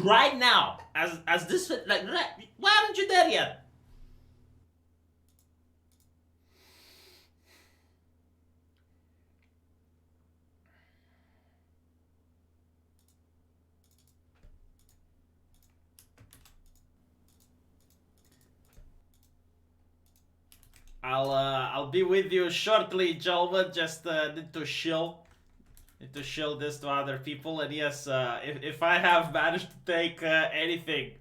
right now, as this, like, why aren't you there yet? I'll be with you shortly, gentlemen. Just need to shill. Need to shill this to other people. And yes, if I have managed to take anything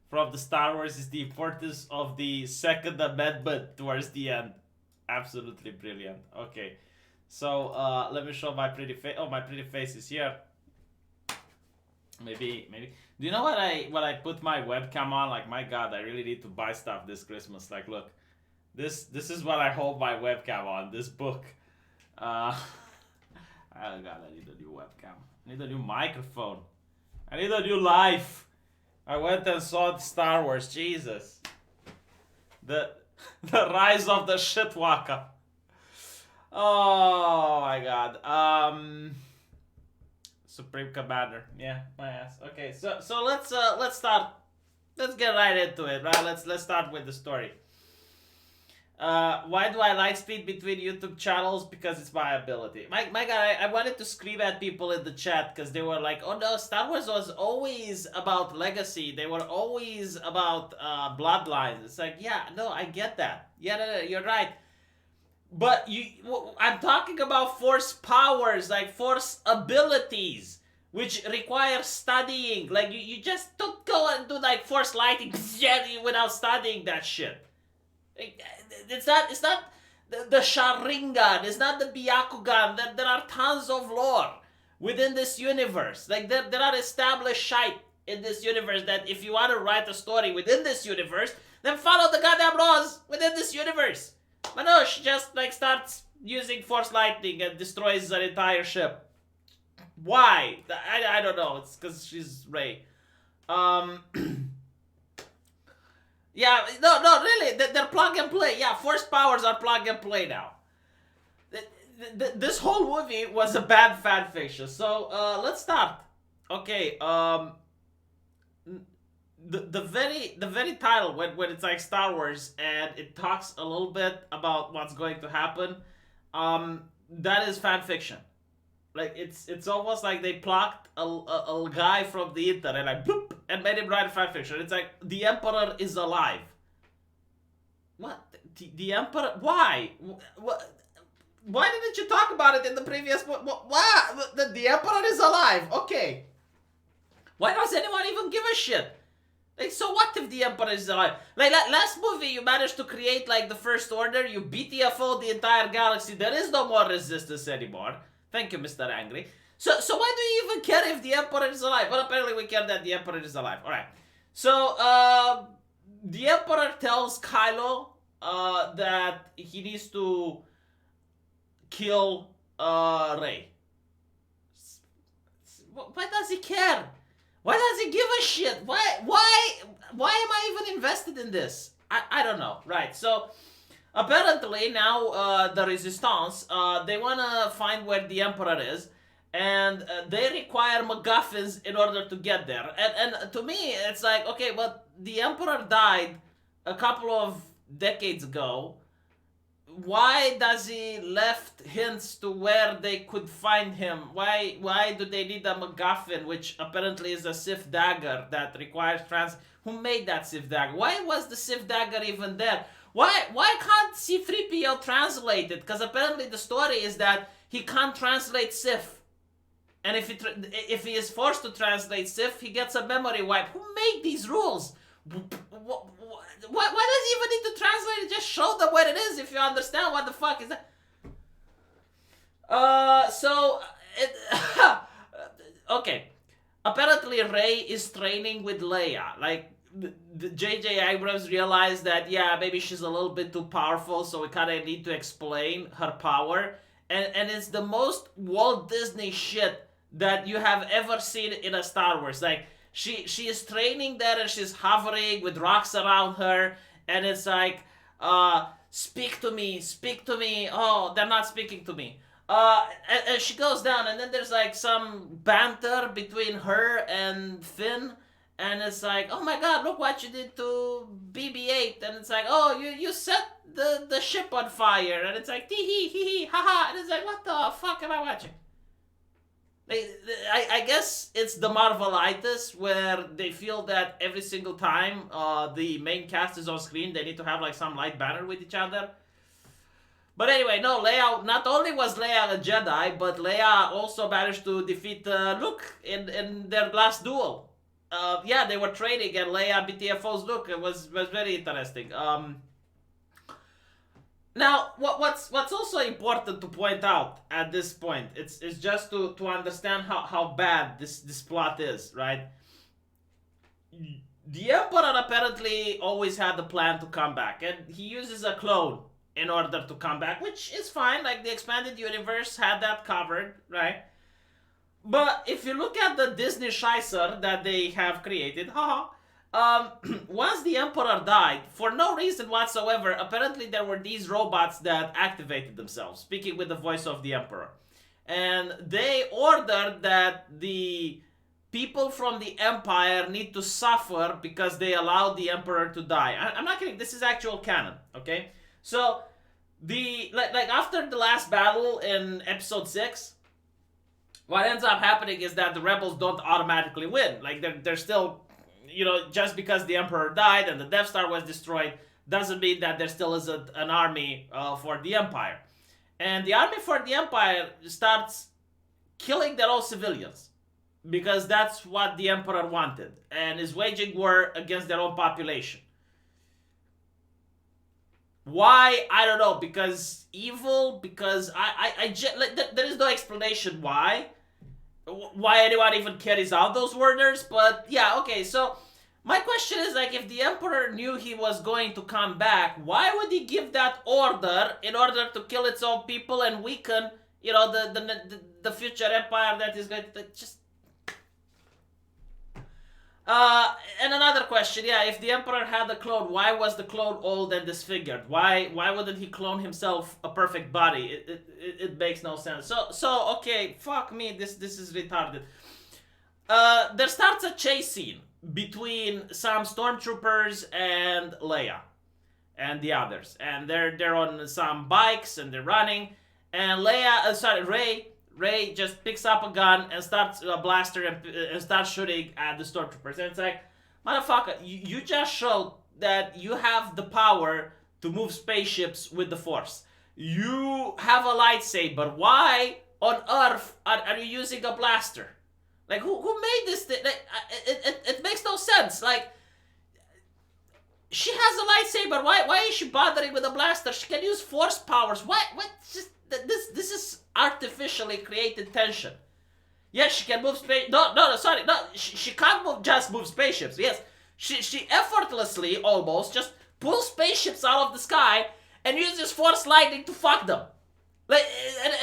from the Star Wars, is the importance of the Second Amendment towards the end. Absolutely brilliant. Okay, so let me show my pretty face. Oh, my pretty face is here. Maybe. Do you know what I put my webcam on? Like, my God, I really need to buy stuff this Christmas. Like, look. This is what I hold my webcam on. This book. Oh God, I need a new webcam. I need a new microphone. I need a new life. I went and saw Star Wars. Jesus. The rise of the shitwalker. Oh my God. Supreme Commander. Yeah, my ass. Okay, so let's start. Let's get right into it. Right. Let's start with the story. Why do I like speed between YouTube channels? Because it's my ability. My God, I wanted to scream at people in the chat because they were like, oh no, Star Wars was always about legacy. They were always about bloodlines. It's like, yeah, no, I get that. Yeah, no, you're right. But I'm talking about force powers, like force abilities, which require studying. Like, you just don't go and do like force lighting without studying that shit. It's not the Sharingan, it's not the Byakugan. There are tons of lore within this universe. Like, there are established shite in this universe that if you want to write a story within this universe, then follow the goddamn laws within this universe. But no, she just like starts using force lightning and destroys an entire ship. Why? I don't know. It's because she's Rey. Yeah, no, really, they're plug and play. Yeah, force powers are plug and play now. This whole movie was a bad fan fiction. So let's start. Okay, the very title when it's like Star Wars and it talks a little bit about what's going to happen, that is fan fiction. Like, it's almost like they plucked a guy from the internet, like, bloop, and made him write a fan fiction. It's like, the Emperor is alive. What? The Emperor? Why? What? Why didn't you talk about it in the previous... What? The Emperor is alive. Okay. Why does anyone even give a shit? Like, so what if the Emperor is alive? Like, last movie, you managed to create, like, the First Order. You BTFO'd the entire galaxy. There is no more resistance anymore. Thank you, Mr. Angry. So why do you even care if the Emperor is alive? Well, apparently we care that the Emperor is alive. Alright. So, the Emperor tells Kylo that he needs to kill Rey. Why does he care? Why does he give a shit? Why am I even invested in this? I don't know. Right, so... apparently now the Resistance, they want to find where the Emperor is, and they require MacGuffins in order to get there. And to me, it's like, okay, but the Emperor died a couple of decades ago. Why does he left hints to where they could find him? Why do they need a MacGuffin, which apparently is a Sith dagger that requires Who made that Sith dagger? Why was the Sith dagger even there? Why can't C-3PO translate it? Because apparently the story is that he can't translate Sith. And if he is forced to translate Sith, he gets a memory wipe. Who made these rules? Why does he even need to translate it? Just show them where it is if you understand what the fuck is that. Okay. Apparently Rey is training with Leia. Like, the J.J. Abrams realized that, yeah, maybe she's a little bit too powerful, so we kind of need to explain her power. And it's the most Walt Disney shit that you have ever seen in a Star Wars. Like, she is training there and she's hovering with rocks around her, and it's like, speak to me. Oh, they're not speaking to me. And she goes down, and then there's like some banter between her and Finn. and it's like, oh my god, look what you did to BB-8, and it's like, oh, you set the ship on fire, and it's like, tee hee hee hee, haha, and it's like, what the fuck am I watching? I guess it's the Marvelitis, where they feel that every single time the main cast is on screen, they need to have like some light banner with each other. But anyway, no, Leia, not only was Leia a Jedi, but Leia also managed to defeat Luke in their last duel. Yeah, they were trading, and Leia BTFO's Luke. It was very interesting. Now, what's also important to point out at this point, it's just to understand how bad this plot is, right? The Emperor apparently always had the plan to come back, and he uses a clone in order to come back, which is fine. Like, the expanded universe had that covered, right? But if you look at the Disney Scheisser that they have created, haha, once the Emperor died, for no reason whatsoever, apparently there were these robots that activated themselves, speaking with the voice of the Emperor. And they ordered that the people from the Empire need to suffer because they allowed the Emperor to die. I'm not kidding, this is actual canon, okay? So, like after the last battle in Episode 6, what ends up happening is that the rebels don't automatically win. Like, they're still, just because the Emperor died and the Death Star was destroyed, doesn't mean that there still is an army for the Empire. And the army for the Empire starts killing their own civilians, because that's what the Emperor wanted, and is waging war against their own population. Why? I don't know. Because evil? Because there is no explanation why anyone even carries out those orders. But yeah, okay. So my question is, like, if the Emperor knew he was going to come back, why would he give that order in order to kill its own people and weaken, the future empire that is going to just. And another question, yeah, if the Emperor had a clone, why was the clone old and disfigured? Why wouldn't he clone himself a perfect body? It makes no sense. So okay, fuck me, this is retarded. There starts a chase scene between some stormtroopers and Leia and the others, and they're on some bikes and they're running, and Rey just picks up a gun and starts a blaster and starts shooting at the stormtroopers. And it's like, motherfucker, you just showed that you have the power to move spaceships with the Force. You have a lightsaber. Why on earth are you using a blaster? Like, who made this thing? Like, it makes no sense. Like, she has a lightsaber. Why is she bothering with a blaster? She can use Force powers. What? Just this is artificially created tension. Yes, she can move space. No, sorry. No, she can't just move spaceships. Yes, she effortlessly almost just pulls spaceships out of the sky and uses Force lightning to fuck them. Like, and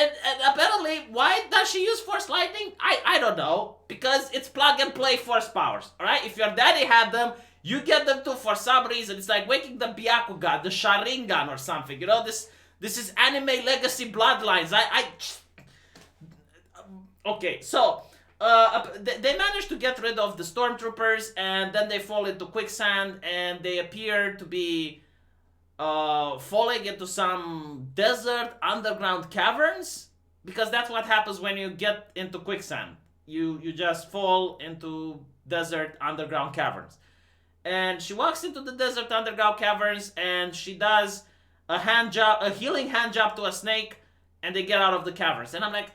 apparently, why does she use Force lightning? I don't know. Because it's plug and play Force powers. Alright? If your daddy had them, you get them too for some reason. It's like waking the Byakugan, the Sharingan or something. This is anime legacy bloodlines. Okay, so they managed to get rid of the stormtroopers, and then they fall into quicksand, and they appear to be falling into some desert underground caverns, because that's what happens when you get into quicksand. You just fall into desert underground caverns. And she walks into the desert underground caverns, and she does a healing hand job to a snake, and they get out of the caverns. And I'm like,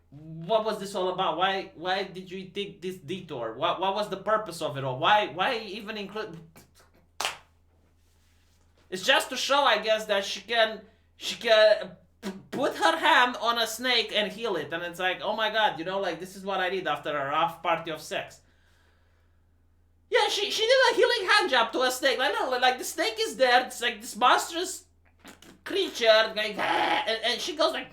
what was this all about? Why did you take this detour? What was the purpose of it all? Why even include? It's just to show, I guess, that she can put her hand on a snake and heal it. And it's like, oh my god, like, this is what I need after a rough party of sex. Yeah, she did a healing hand job to a snake. I know, like, the snake is there. It's like this monstrous creature, like, and she goes like,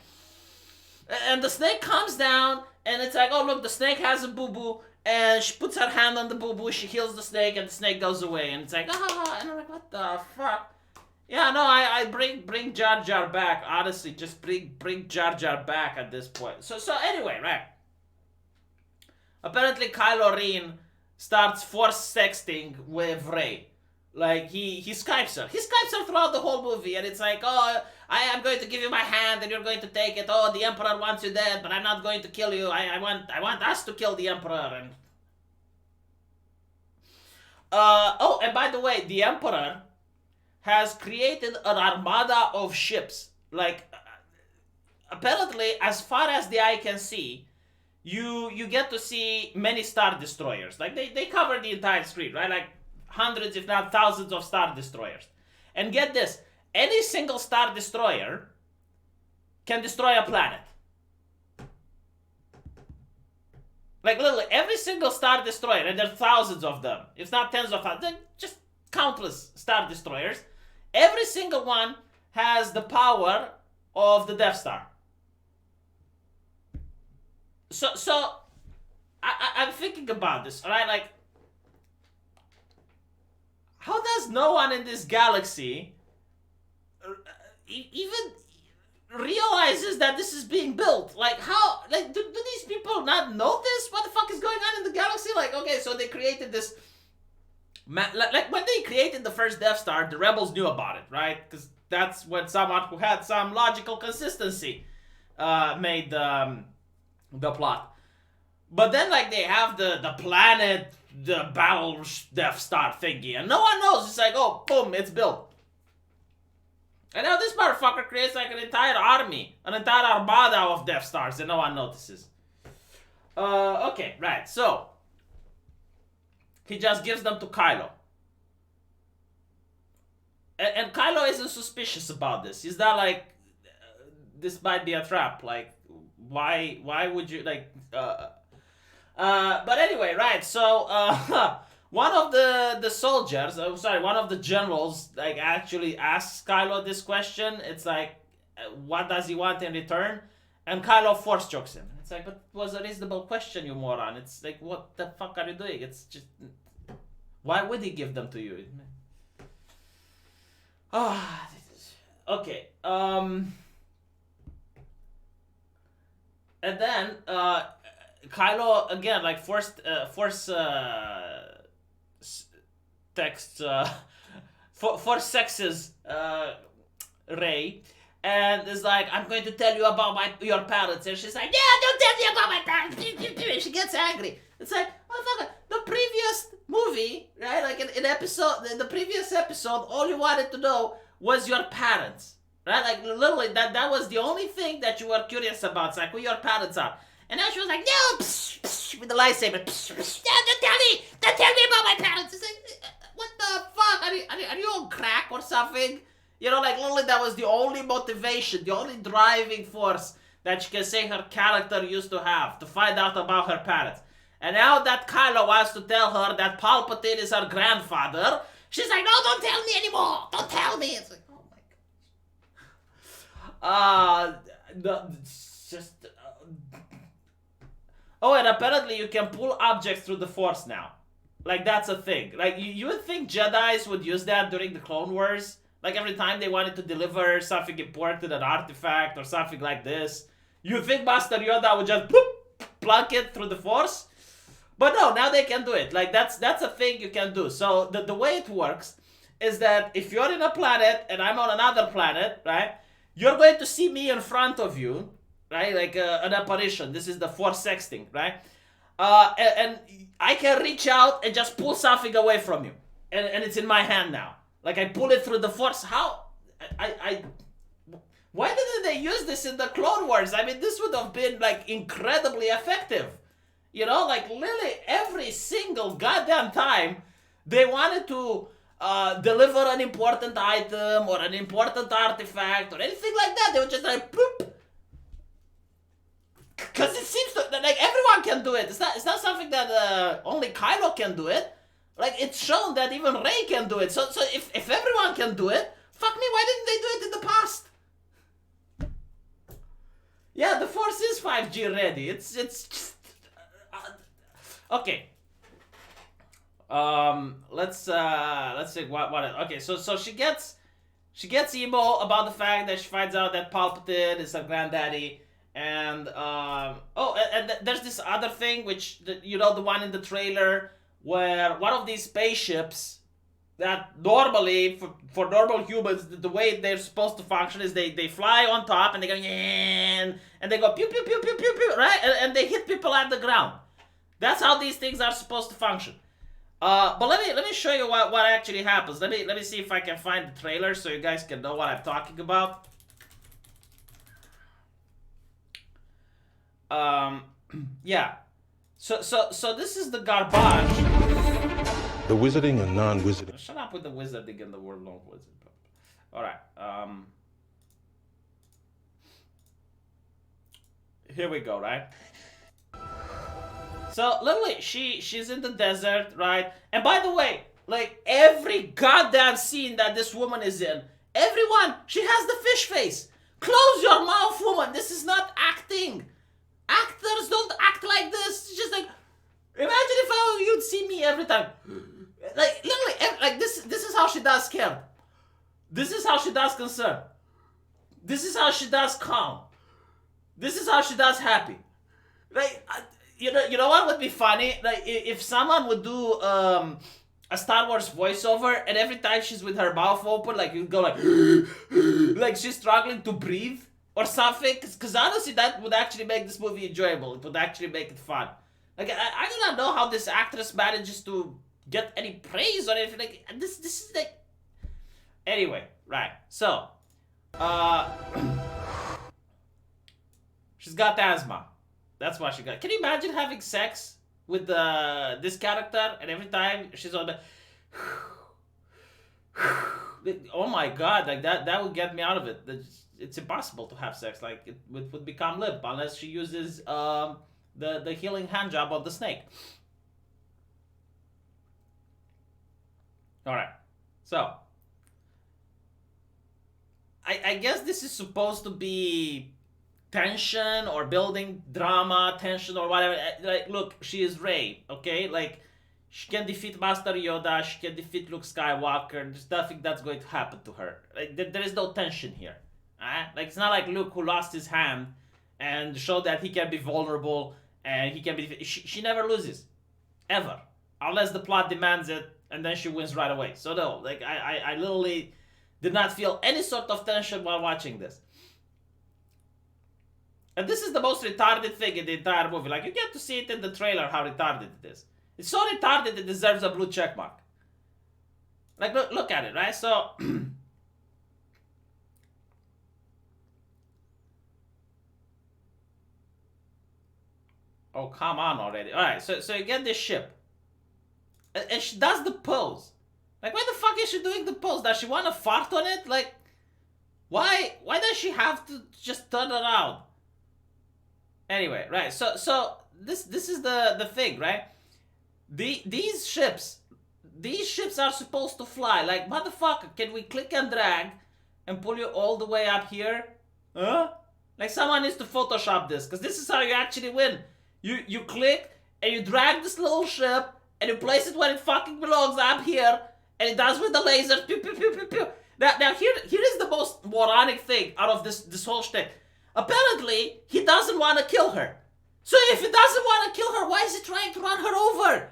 and the snake comes down, and it's like, oh look, the snake has a boo-boo, and she puts her hand on the boo-boo, she heals the snake, and the snake goes away, and it's like, and I'm like, what the fuck? Yeah, no, I bring Jar Jar back, honestly, just bring Jar Jar back at this point. So anyway, right. Apparently Kylo Ren starts force sexting with Rey. Like he Skypes her. He Skypes her throughout the whole movie, and it's like, oh, I am going to give you my hand, and you're going to take it. Oh, the Emperor wants you dead, but I'm not going to kill you. I want us to kill the Emperor. And oh, and by the way, the Emperor has created an armada of ships. Like apparently, as far as the eye can see, you get to see many Star Destroyers. Like they cover the entire screen, right? Like hundreds, if not thousands, of Star Destroyers. And get this, any single Star Destroyer can destroy a planet. Like literally every single Star Destroyer, and there are thousands of them, if not tens of thousands, just countless Star Destroyers. Every single one has the power of the Death Star. So I'm thinking about this, alright? Like, how does no one in this galaxy even realizes that this is being built? Like, how? Like, do these people not notice what the fuck is going on in the galaxy? Like, okay, so they created this. Like when they created the first Death Star, the rebels knew about it, right? Because that's when someone who had some logical consistency made the plot. But then, like, they have the planet, the battle Death Star thingy, and no one knows. It's like, oh, boom, it's built. And now this motherfucker creates like an entire army, an entire armada of Death Stars, and no one notices. Okay, right, so he just gives them to Kylo. And Kylo isn't suspicious about this. He's not like, this might be a trap. Like, why would you, like, but anyway, right, so, one of the soldiers, one of the generals, like, actually asks Kylo this question. It's like, what does he want in return? And Kylo force chokes him. It's like, but it was a reasonable question, you moron. It's like, what the fuck are you doing? It's just, why would he give them to you? Ah, okay. And then Kylo again, like force text force sexes Rey, and is like, I'm going to tell you about your parents, and she's like, yeah, don't tell me about my parents. She gets angry. It's like, motherfucker, the previous movie, right? Like in the previous episode, all you wanted to know was your parents, right? Like literally, that was the only thing that you were curious about. It's like who your parents are. And now she was like, no, psh, psh, with the lightsaber, psh, psh, don't tell me about my parents. It's like, what the fuck? Are you on crack or something? You know, like literally that was the only motivation, the only driving force that she can say her character used to have, to find out about her parents. And now that Kylo wants to tell her that Palpatine is her grandfather, she's like, no, don't tell me anymore. Don't tell me. It's like, oh my god. Just... Oh, and apparently you can pull objects through the Force now. Like, that's a thing. Like, you would think Jedis would use that during the Clone Wars. Like, every time they wanted to deliver something important, an artifact or something like this. You think Master Yoda would just plug it through the Force? But no, now they can do it. Like, that's a thing you can do. So, the way it works is that if you're in a planet and I'm on another planet, right? You're going to see me in front of you, right? Like an apparition. This is the Force sexting, right? And I can reach out and just pull something away from you. And it's in my hand now. Like, I pull it through the Force. How? Why didn't they use this in the Clone Wars? I mean, this would have been, like, incredibly effective. You know, like, literally every single goddamn time they wanted to deliver an important item or an important artifact or anything like that, they would just, like, bloop. Because it seems to, like, everyone can do it. It's not something that only Kylo can do it. Like, it's shown that even Rey can do it. So if everyone can do it, fuck me, why didn't they do it in the past? Yeah, the Force is 5G ready. It's just, okay. Let's see what okay, so she gets emo about the fact that she finds out that Palpatine is her granddaddy. And there's this other thing which, you know, the one in the trailer where one of these spaceships that normally for normal humans the way they're supposed to function is they fly on top and they go and they go pew pew pew pew pew pew, right, and they hit people at the ground. That's how these things are supposed to function. But let me show you what actually happens. Let me see if I can find the trailer so you guys can know what I'm talking about. Yeah. So this is the garbage. The wizarding and non-wizarding. Shut up with the wizarding and the word long wizard. Alright. Here we go, right? So literally she's in the desert, right? And by the way, like every goddamn scene that this woman is in, everyone, she has the fish face. Close your mouth, woman. This is not acting. Actors don't act like this. It's just like, imagine if you'd see me every time. Like literally, like this is how she does scared. This is how she does concerned. This is how she does calm. This is how she does happy. Like, you know what would be funny? Like if someone would do a Star Wars voiceover, and every time she's with her mouth open, like you'd go like she's struggling to breathe or something. Because honestly, that would actually make this movie enjoyable. It would actually make it fun. Like I do not know how this actress manages to get any praise or anything. Like this is like. Anyway, right? So, she's got asthma. That's why she got. Can you imagine having sex with this character and every time she's on the. Oh my god! Like that would get me out of it. It's impossible to have sex. Like it would become limp unless she uses the healing hand job on the snake. All right, so I guess this is supposed to be tension or building drama, tension or whatever. Like, look, she is Rey, okay? Like, she can defeat Master Yoda, she can defeat Luke Skywalker. There's nothing that's going to happen to her. Like, there is no tension here. Like, it's not like Luke who lost his hand and showed that he can be vulnerable and he can be. She never loses, ever, unless the plot demands it, and then she wins right away. So no, like I literally did not feel any sort of tension while watching this. And this is the most retarded thing in the entire movie. Like, you get to see it in the trailer how retarded it is. It's so retarded it deserves a blue check mark. Like, look at it, right? So, oh, come on already. Alright, so you get this ship. And she does the pose. Like, why the fuck is she doing the pose? Does she want to fart on it? Like, why does she have to just turn around? Anyway, right, so this is the thing, right? These ships are supposed to fly. Like, motherfucker, can we click and drag and pull you all the way up here? Huh? Like, someone needs to Photoshop this, because this is how you actually win. You click and you drag this little ship and you place it where it fucking belongs up here, and it does with the lasers. Pew, pew, pew, pew, pew. Now here is the most moronic thing out of this whole shtick. Apparently, he doesn't want to kill her. So if he doesn't want to kill her, why is he trying to run her over?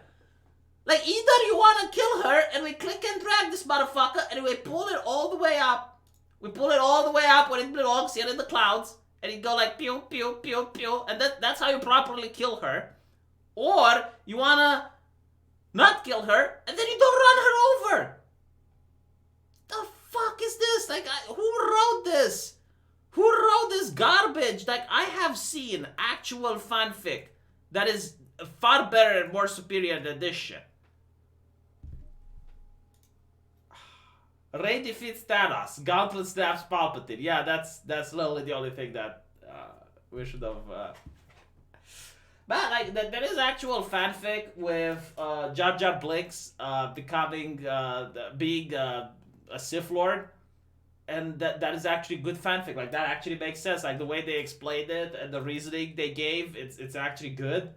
Like, either you want to kill her, and we click and drag this motherfucker, and we pull it all the way up. We pull it all the way up where it belongs, here in the clouds, and you go like pew, pew, pew, pew, and that's how you properly kill her. Or, you want to not kill her, and then you don't run her over. The fuck is this? Like, who wrote this? Who wrote this garbage? Like, I have seen actual fanfic that is far better and more superior than this shit. Rey defeats Thanos. Gauntlet snaps Palpatine. Yeah, that's literally the only thing that we should have. But like, there is actual fanfic with Jar Jar Binks becoming being a Sith Lord. And that is actually good fanfic. Like, that actually makes sense. Like, the way they explained it and the reasoning they gave, it's actually good.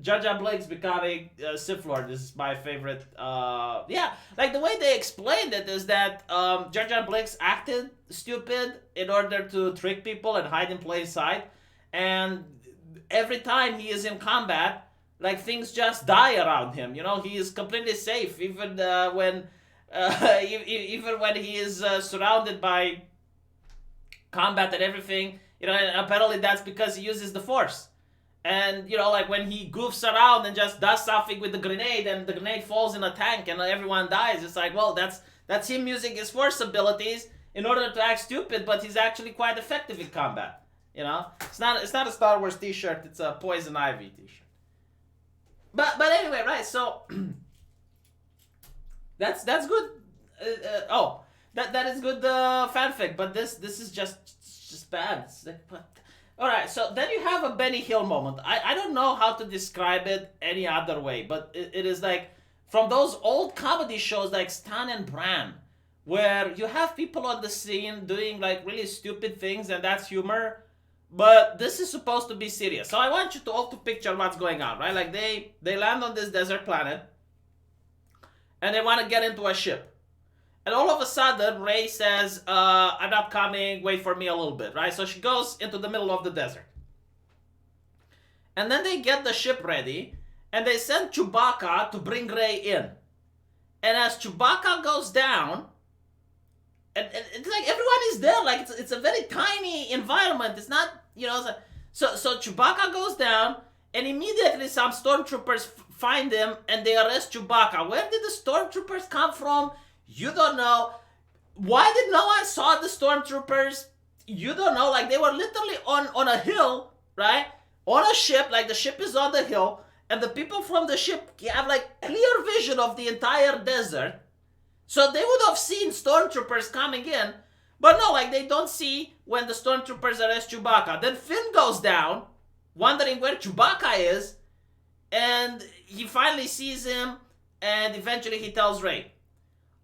Jar Jar Binks becoming Sith Lord is my favorite. Yeah, like, the way they explained it is that Jar Jar Binks acted stupid in order to trick people and hide in plain sight. And every time he is in combat, like things just die around him. You know, he is completely safe even when even when he is surrounded by combat and everything. You know, and apparently that's because he uses the Force. And you know, like when he goofs around and just does something with the grenade, and the grenade falls in a tank and everyone dies. It's like, well, that's him using his Force abilities in order to act stupid, but he's actually quite effective in combat. You know, it's not a Star Wars T-shirt. It's a Poison Ivy T-shirt. But anyway, right? So that's good. That is good fanfic. But this is just bad. It's like, but all right. So then you have a Benny Hill moment. I don't know how to describe it any other way, but it is like from those old comedy shows like Stan and Bran, where you have people on the scene doing like really stupid things, and that's humor. But this is supposed to be serious. So I want you to all to picture what's going on, right? Like they land on this desert planet and they want to get into a ship. And all of a sudden, Rey says, I'm not coming, wait for me a little bit, right? So she goes into the middle of the desert. And then they get the ship ready and they send Chewbacca to bring Rey in. And as Chewbacca goes down, and it's like everyone is there, like it's a very tiny environment. It's not, you know, so Chewbacca goes down, and immediately some stormtroopers find him and they arrest Chewbacca. Where did the stormtroopers come from? You don't know. Why did no one saw the stormtroopers? You don't know. Like they were literally on a hill, right? On a ship, like the ship is on the hill, and the people from the ship have like clear vision of the entire desert. So they would have seen stormtroopers coming in, but no, like they don't see when the stormtroopers arrest Chewbacca. Then Finn goes down, wondering where Chewbacca is, and he finally sees him, and eventually he tells Rey,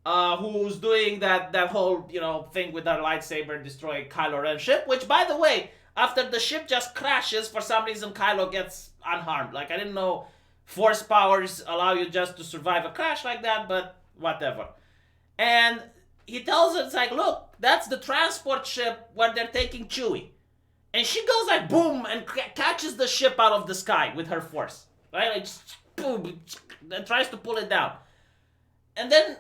who's doing that whole, you know, thing with her lightsaber, destroy Kylo Ren's ship, which, by the way, after the ship just crashes, for some reason Kylo gets unharmed. Like, I didn't know Force powers allow you just to survive a crash like that, but whatever. And he tells her, it's like, look, that's the transport ship where they're taking Chewie. And she goes like, boom, and catches the ship out of the sky with her Force. Right? Like, boom, and tries to pull it down. And then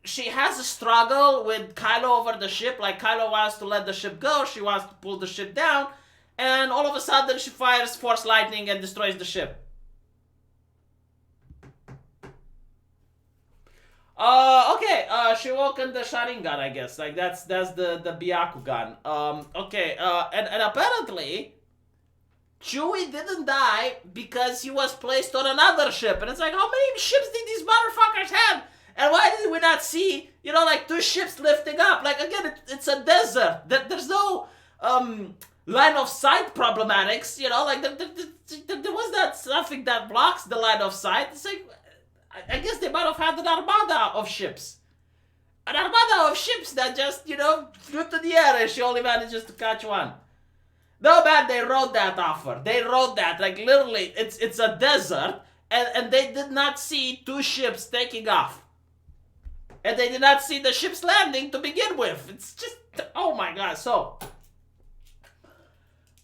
she has a struggle with Kylo over the ship. Like, Kylo wants to let the ship go. She wants to pull the ship down. And all of a sudden, she fires Force lightning and destroys the ship. Okay, she woken the Sharingan, I guess. Like, that's the Byakugan. Okay, and apparently, Chewie didn't die because he was placed on another ship. And it's like, how many ships did these motherfuckers have? And why did we not see, you know, like 2 ships lifting up? Like, again, it's a desert. There's no line of sight problematics, you know? Like, there was that something that blocks the line of sight. It's like, I guess they might have had an armada of ships. An armada of ships that just, you know, flew to the air and she only manages to catch one. No, man, they wrote that offer. They wrote that. Like, literally, it's a desert, and they did not see 2 ships taking off. And they did not see the ships landing to begin with. It's just, oh my god. So,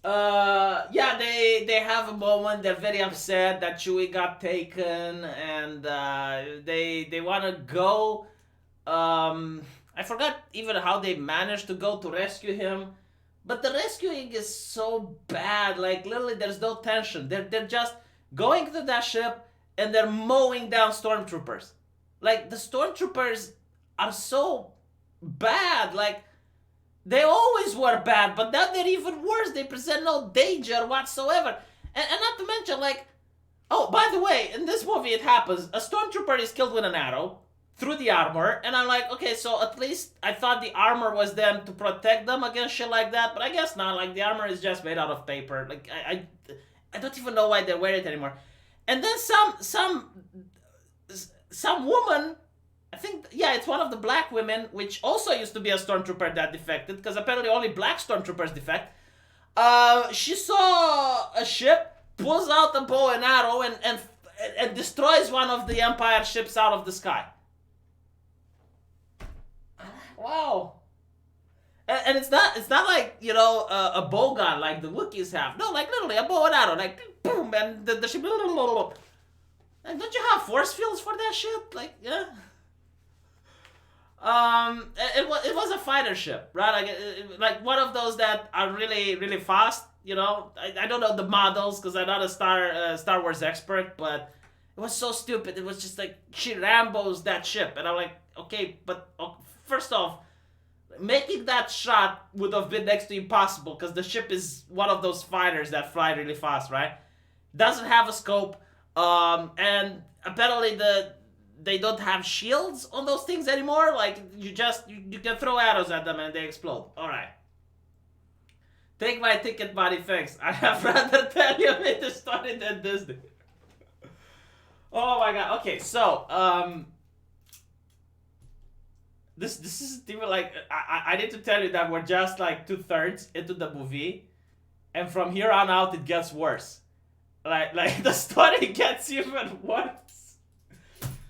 yeah, they have a moment. They're very upset that Chewie got taken, and they want to go. I forgot even how they managed to go to rescue him. But the rescuing is so bad. Like, literally, there's no tension. They're just going to that ship, and they're mowing down stormtroopers. Like, the stormtroopers are so bad. Like, they always were bad, but now they're even worse. They present no danger whatsoever. And not to mention, like, oh, by the way, in this movie it happens. A stormtrooper is killed with an arrow through the armor, and I'm like, okay, so at least I thought the armor was them to protect them against shit like that, but I guess not. Like, the armor is just made out of paper. Like, I don't even know why they wear it anymore. And then some woman, I think, yeah, it's one of the black women, which also used to be a stormtrooper that defected, because apparently only black stormtroopers defect. She saw a ship, pulls out a bow and arrow, and destroys one of the Empire ships out of the sky. Wow. And it's not like, you know, a bow gun like the Wookiees have. No, like literally a bow and arrow, like boom, and the ship. And don't you have force fields for that shit? Like, yeah. It was a fighter ship, right? Like one of those that are really really fast. You know, I don't know the models because I'm not a Star Wars expert, but it was so stupid. It was just like she Rambo's that ship, and I'm like, okay, but first off, making that shot would have been next to impossible because the ship is one of those fighters that fly really fast, right? Doesn't have a scope, and apparently they don't have shields on those things anymore. Like you can throw arrows at them and they explode. All right. Take my ticket, buddy. Thanks. I have rather tell you me the story than Disney. Oh my god. Okay, so this is even like I need to tell you that we're just like 2/3 into the movie, and from here on out it gets worse. Like the story gets even worse.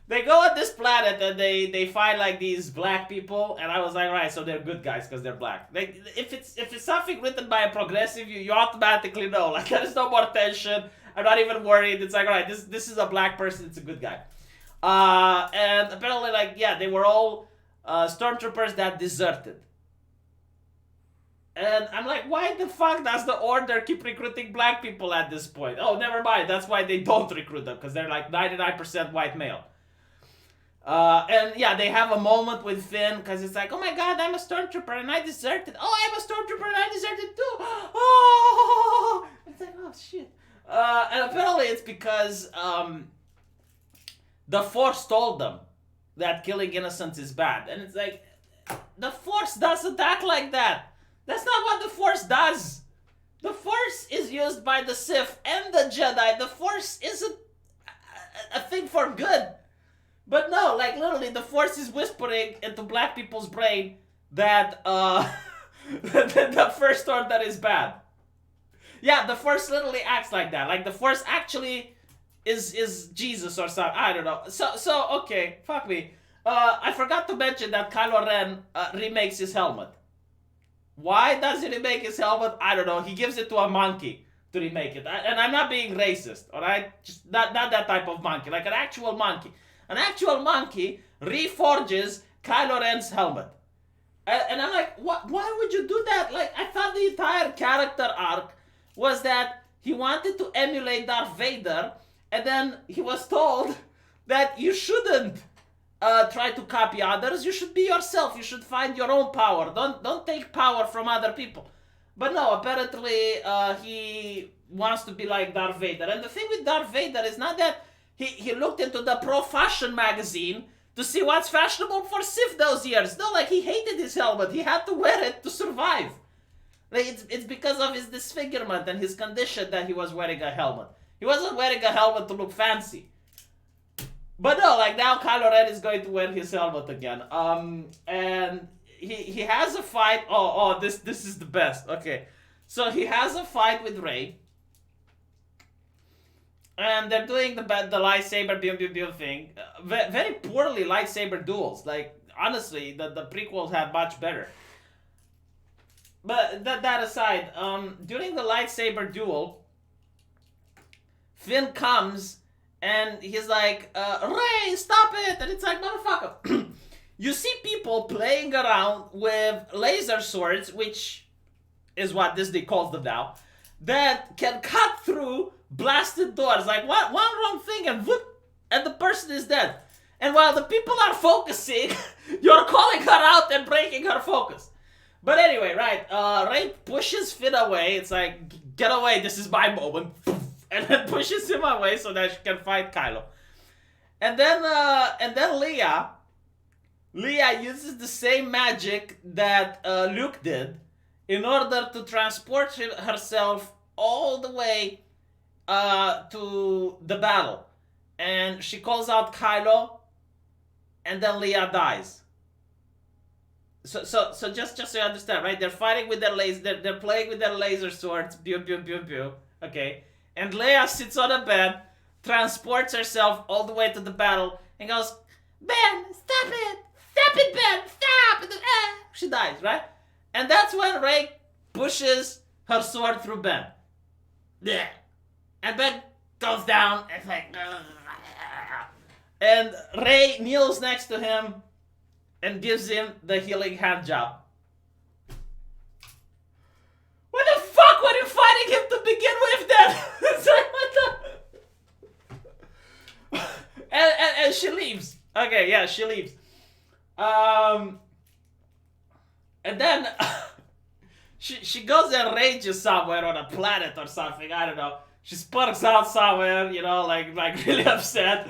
They go on this planet and they find like these black people, and I was like, right, so they're good guys because they're black. Like if it's something written by a progressive, you automatically know. Like there's no more tension. I'm not even worried. It's like, all right, this is a black person. It's a good guy. And apparently, like, yeah, they were all stormtroopers that deserted. And I'm like, why the fuck does the Order keep recruiting black people at this point? Oh, never mind. That's why they don't recruit them, because they're like 99% white male. And yeah, they have a moment with Finn, because it's like, oh my god, I'm a stormtrooper and I deserted. Oh, I'm a stormtrooper and I deserted too. Oh, it's like, oh shit. And apparently it's because the Force told them that killing innocents is bad. And it's like, the Force doesn't act like that. That's not what the Force does. The Force is used by the Sith and the Jedi. The Force isn't a thing for good. But no, like literally the Force is whispering into black people's brain that the First Order is bad. Yeah, the Force literally acts like that. Like the Force actually is Jesus or something. I don't know. So okay, fuck me. I forgot to mention that Kylo Ren remakes his helmet. Why does he remake his helmet? I don't know. He gives it to a monkey to remake it. And I'm not being racist, alright? Just not that type of monkey. Like an actual monkey. An actual monkey reforges Kylo Ren's helmet. And I'm like, why would you do that? Like, I thought the entire character arc was that he wanted to emulate Darth Vader, and then he was told that you shouldn't try to copy others. You should be yourself. You should find your own power. Don't take power from other people. But no, apparently he wants to be like Darth Vader. And the thing with Darth Vader is not that he looked into the Pro Fashion magazine to see what's fashionable for Sith those years. No, like he hated his helmet. He had to wear it to survive. Like it's because of his disfigurement and his condition that he was wearing a helmet. He wasn't wearing a helmet to look fancy. But no, like now Kylo Ren is going to wear his helmet again. And he has a fight. This is the best. Okay, so he has a fight with Rey, and they're doing the lightsaber pew thing. Very poorly lightsaber duels. Like honestly, the prequels had much better. But that aside, during the lightsaber duel, Finn comes and he's like, Rey, stop it! And it's like, motherfucker. You see people playing around with laser swords, which is what Disney calls them now, that can cut through blasted doors. Like, one wrong thing and whoop, and the person is dead. And while the people are focusing, you're calling her out and breaking her focus. But anyway, right, Rey pushes Finn away. It's like, get away, this is my moment. And then pushes him away so that she can fight Kylo. And then Leia uses the same magic that Luke did in order to transport herself all the way to the battle. And she calls out Kylo, and then Leia dies. So just so you understand, right? They're fighting with their laser, they're playing with their laser swords, pew pew pew pew. Okay, and Leia sits on a bed, transports herself all the way to the battle, and goes, Ben, stop it, Ben, stop. And then, she dies, right? And that's when Rey pushes her sword through Ben. Yeah. And Ben goes down and it's like... And Rey kneels next to him and gives him the healing hand job. Why the fuck were you fighting him to begin with then? It's like, what the... and she leaves. Okay, yeah, she leaves. And then she goes and rages somewhere on a planet or something, I don't know. She sparks out somewhere, you know, like really upset.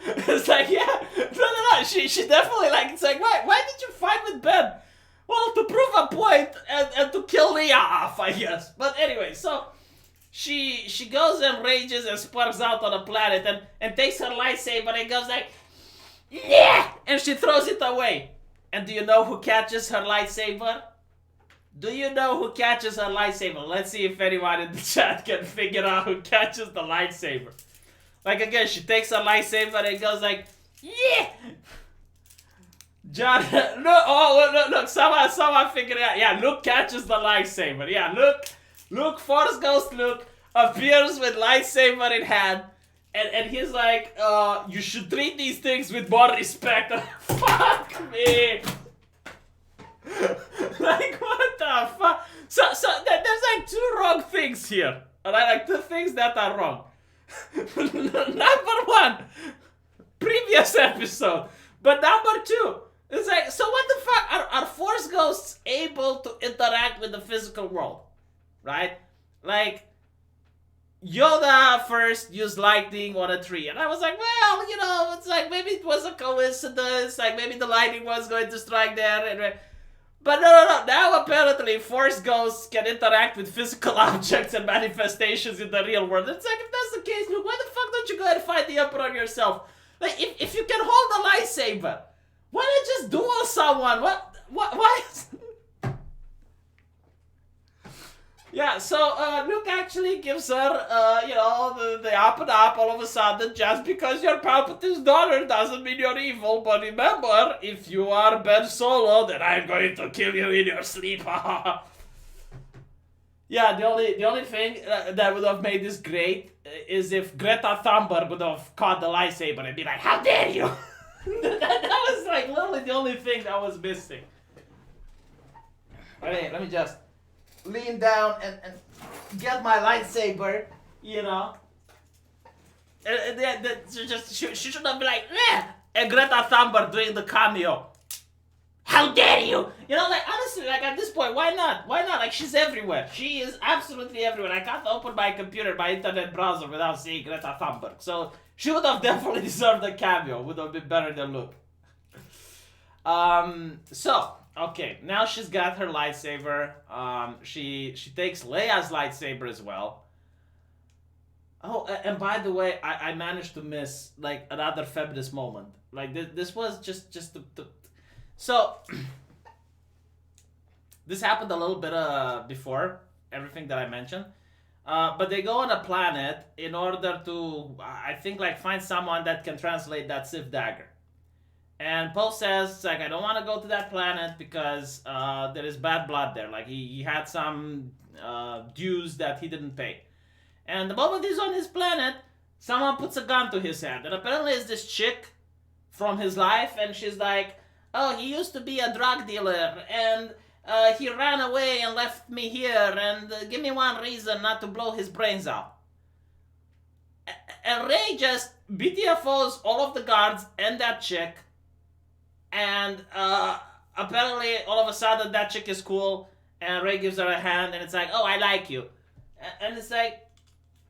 It's like, yeah, no. She definitely, like, it's like, why did you fight with Ben? Well, to prove a point and to kill Leia off, I guess. But anyway, so she goes and rages and sparks out on a planet and takes her lightsaber and goes like, yeah! And she throws it away. And do you know who catches her lightsaber? Do you know who catches her lightsaber? Let's see if anyone in the chat can figure out who catches the lightsaber. Like, again, she takes her lightsaber and goes like, yeah! John, look, someone figured it out. Yeah, Luke catches the lightsaber. Yeah, Luke, Force Ghost Luke appears with lightsaber in hand. And he's like, you should treat these things with more respect. Fuck me! Like, what the fuck? So there's like two wrong things here. Alright, like two things that are wrong. Number one, previous episode. But number two, it's like, so what the fuck? Are Force Ghosts able to interact with the physical world? Right? Like, Yoda first used lightning on a tree, and I was like, well, you know, it's like maybe it was a coincidence, like maybe the lightning was going to strike there, but no. Now apparently Force Ghosts can interact with physical objects and manifestations in the real world. It's like, if that's the case, Luke, why the fuck don't you go and fight the Emperor yourself? Like, if you can hold the lightsaber, why not just duel someone? Why? Yeah, so Luke actually gives her, you know, the up and up all of a sudden. Just because you're Palpatine's daughter doesn't mean you're evil. But remember, if you are Ben Solo, then I'm going to kill you in your sleep. Yeah, the only thing that would have made this great is if Greta Thunberg would have caught the lightsaber and be like, how dare you? that was like literally the only thing that was missing. Okay, let me just lean down and get my lightsaber, you know. She should have been like, eh! And Greta Thunberg doing the cameo. How dare you? You know, like, honestly, like, at this point, why not? Why not? Like, she's everywhere. She is absolutely everywhere. I can't open my computer, my internet browser without seeing Greta Thunberg. So, she would have definitely deserved a cameo. Would have been better than Luke. So, okay, now she's got her lightsaber. She takes Leia's lightsaber as well. Oh, and by the way, I managed to miss, like, another feminist moment. Like, this was just the so, this happened a little bit before everything that I mentioned. But they go on a planet in order to, I think, like, find someone that can translate that Sith dagger. And Poe says, like, I don't want to go to that planet because there is bad blood there. Like, he had some dues that he didn't pay. And the moment he's on his planet, someone puts a gun to his hand. And apparently it's this chick from his life. And she's like, oh, he used to be a drug dealer. And he ran away and left me here. And give me one reason not to blow his brains out. And Rey just BTFOs all of the guards and that chick. And apparently, all of a sudden, that chick is cool, and Rey gives her a hand, and it's like, oh, I like you. And it's like,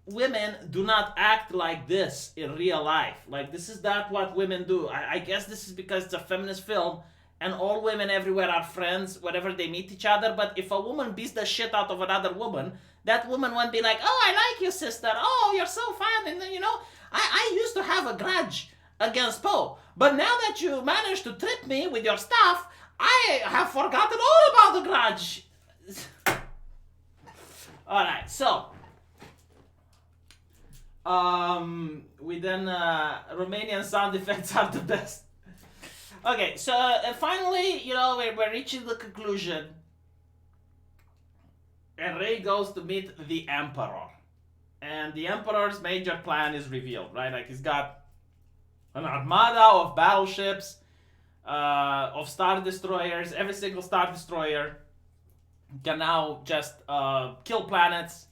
women do not act like this in real life. Like, this is not what women do. I guess this is because it's a feminist film, and all women everywhere are friends whenever they meet each other. But if a woman beats the shit out of another woman, that woman won't be like, oh, I like you, sister. Oh, you're so fun. And, you know, I used to have a grudge against Poe. But now that you managed to trip me with your stuff, I have forgotten all about the grudge. Alright, so we then Romanian sound effects are the best. Okay, so finally, you know, we're reaching the conclusion and Rey goes to meet the Emperor. And the Emperor's major plan is revealed, right? Like, he's got an armada of battleships, of Star Destroyers. Every single Star Destroyer can now just kill planets,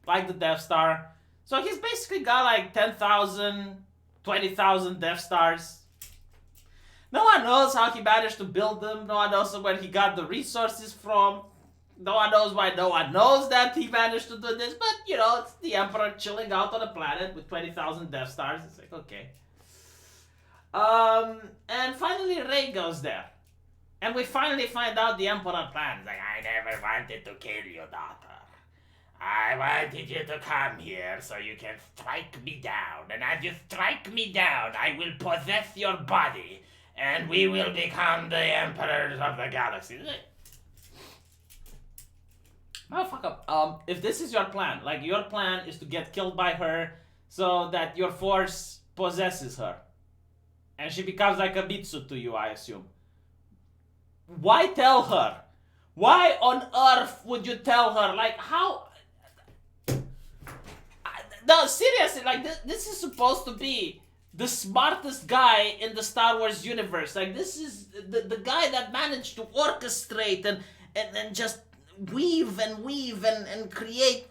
like the Death Star. So he's basically got like 10,000, 20,000 Death Stars. No one knows how he managed to build them. No one knows where he got the resources from. No one knows why no one knows that he managed to do this. But, you know, it's the Emperor chilling out on a planet with 20,000 Death Stars. It's like, okay. And finally Rey goes there. And we finally find out the Emperor plans. Like, I never wanted to kill you, daughter. I wanted you to come here so you can strike me down. And as you strike me down, I will possess your body. And we will become the emperors of the galaxy. Motherfucker, if this is your plan, like your plan is to get killed by her so that your force possesses her. And she becomes like a Mitsu to you, I assume. Why tell her? Why on earth would you tell her? Like, how? No, seriously, like, this is supposed to be the smartest guy in the Star Wars universe. Like, this is the guy that managed to orchestrate and just weave and create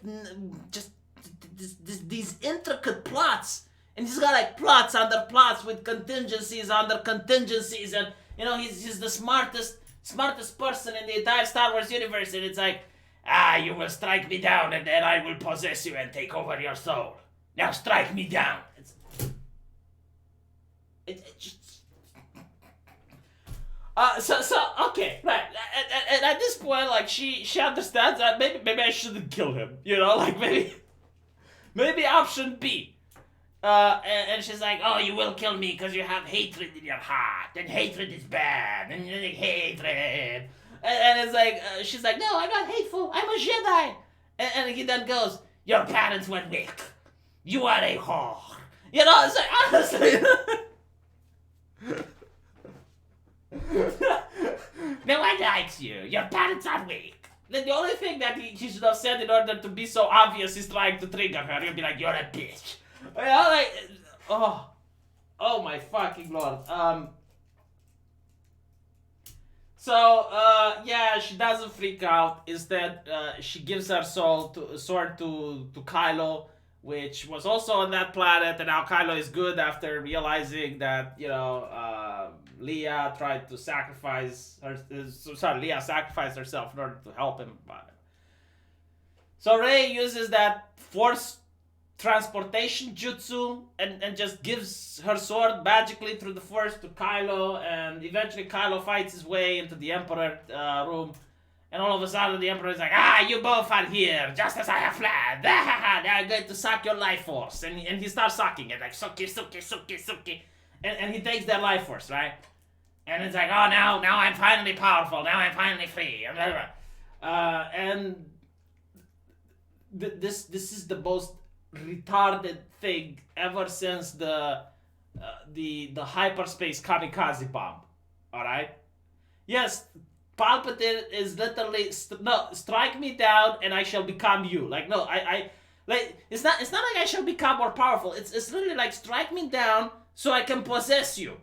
just these intricate plots. And he's got like plots under plots with contingencies under contingencies, and you know he's the smartest person in the entire Star Wars universe. And it's like, you will strike me down and then I will possess you and take over your soul. Now strike me down. It just so okay, right. And at this point, like she understands that maybe I shouldn't kill him. You know, like maybe option B. And she's like, oh, you will kill me because you have hatred in your heart, and hatred is bad, and you're like, hatred. And it's like, she's like, no, I'm not hateful, I'm a Jedi. And he then goes, your parents were weak. You are a whore. You know, it's like, honestly. No one likes you. Your parents are weak. The only thing that he should have said in order to be so obvious is trying to trigger her. He'll be like, you're a bitch. You know, like, oh my fucking lord. Yeah, she doesn't freak out. Instead, she gives her sword to Kylo, which was also on that planet, and now Kylo is good after realizing that, you know, Leia tried to sacrifice Leia sacrificed herself in order to help him. So Rey uses that force transportation jutsu and just gives her sword magically through the force to Kylo, and eventually Kylo fights his way into the Emperor room, and all of a sudden the Emperor is like, you both are here just as I have planned. Now I'm going to suck your life force, and he starts sucking it like suki and he takes their life force, right? And it's like, now I'm finally powerful, now I'm finally free, and this is the most retarded thing ever since the hyperspace kamikaze bomb. All right. Yes, Palpatine is literally strike me down and I shall become you. Like, no, I like it's not like I shall become more powerful. It's literally like strike me down so I can possess you.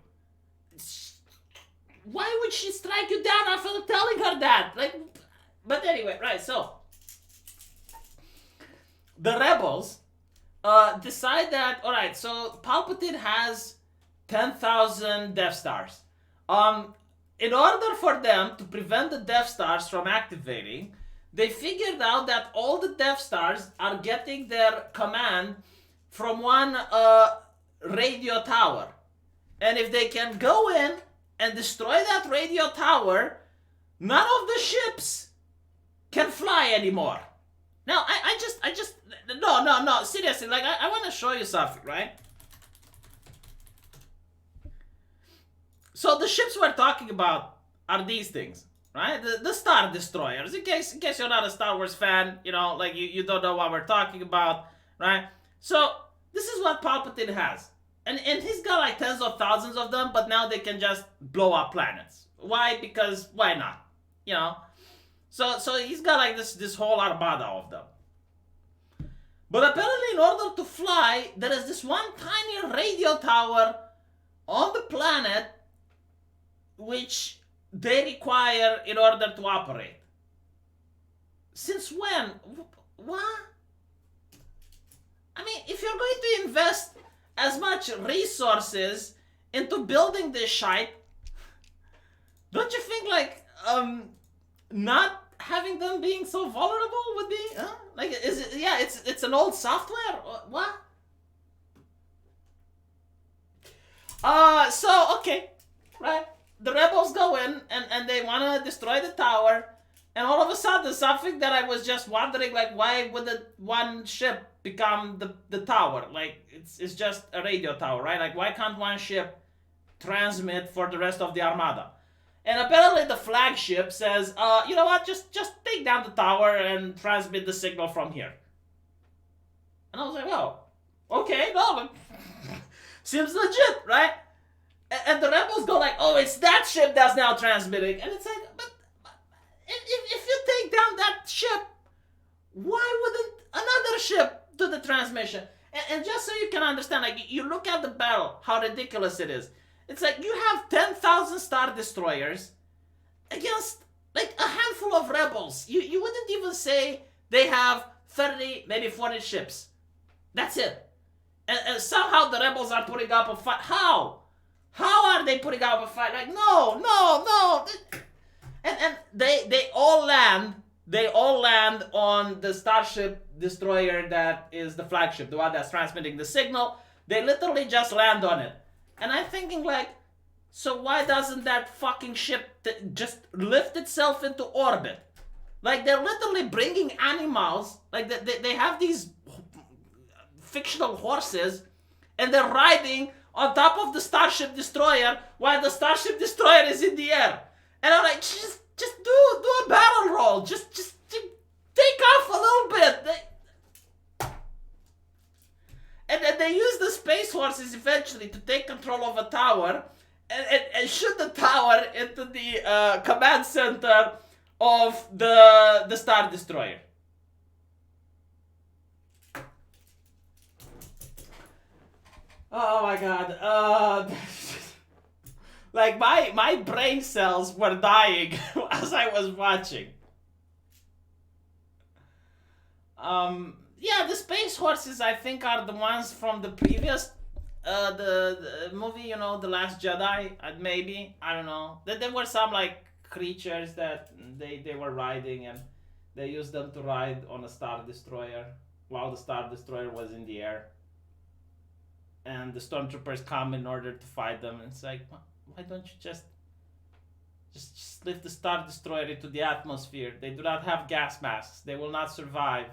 Why would she strike you down after telling her that? Like, but anyway, right? So the rebels decide that, alright, so Palpatine has 10,000 Death Stars. In order for them to prevent the Death Stars from activating, they figured out that all the Death Stars are getting their command from one radio tower. And if they can go in and destroy that radio tower, none of the ships can fly anymore. Now, I just, no, seriously, like, I want to show you something, right? So the ships we're talking about are these things, right? The Star Destroyers, in case you're not a Star Wars fan, you know, like, you don't know what we're talking about, right? So, this is what Palpatine has. And he's got, like, tens of thousands of them, but now they can just blow up planets. Why? Because, why not? You know? So he's got like this whole armada of them. But apparently, in order to fly, there is this one tiny radio tower on the planet which they require in order to operate. Since when? What? I mean, if you're going to invest as much resources into building this shite, don't you think like not having them being so vulnerable would be like is it? Yeah, it's an old software. What? So okay, right? The rebels go in and they want to destroy the tower, and all of a sudden something that I was just wondering, like, why would the one ship become the tower? Like it's just a radio tower, right? Like why can't one ship transmit for the rest of the armada? And apparently the flagship says, you know what, just take down the tower and transmit the signal from here. And I was like, oh, okay, no, but seems legit, right? And the rebels go like, oh, it's that ship that's now transmitting. And it's like, but if you take down that ship, why wouldn't another ship do the transmission? And just so you can understand, like, you look at the battle, how ridiculous it is. It's like you have 10,000 Star Destroyers against like a handful of rebels. You wouldn't even say they have 30, maybe 40 ships. That's it. And somehow the rebels are putting up a fight. How? How are they putting up a fight? Like, no. And they all land. They all land on the Starship Destroyer that is the flagship, the one that's transmitting the signal. They literally just land on it. And I'm thinking like, so why doesn't that fucking ship just lift itself into orbit? Like they're literally bringing animals, like they have these fictional horses, and they're riding on top of the Starship Destroyer while the Starship Destroyer is in the air. And I'm like, just do a barrel roll, just take off a little bit. And then they use the Space Horses eventually to take control of a tower and shoot the tower into the command center of the Star Destroyer. Oh my god. Like my brain cells were dying as I was watching. Yeah, the Space Horses, I think, are the ones from the previous, the movie, you know, The Last Jedi, maybe, I don't know. There were some, like, creatures that they were riding, and they used them to ride on a Star Destroyer, while the Star Destroyer was in the air. And the Stormtroopers come in order to fight them, and it's like, why don't you just lift the Star Destroyer into the atmosphere? They do not have gas masks, they will not survive.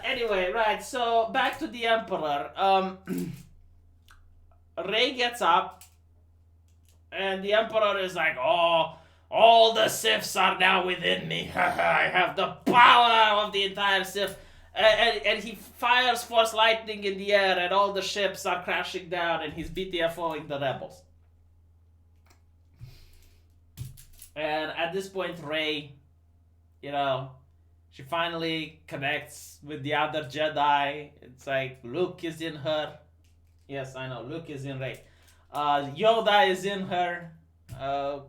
Anyway, right, so back to the Emperor. Rey gets up, and the Emperor is like, oh, all the Siths are now within me. I have the power of the entire Sith. And he fires Force Lightning in the air, and all the ships are crashing down, and he's BTFOing the rebels. And at this point, Rey, you know, she finally connects with the other Jedi. It's like Luke is in her. Yes, I know, Luke is in Rey. Yoda is in her.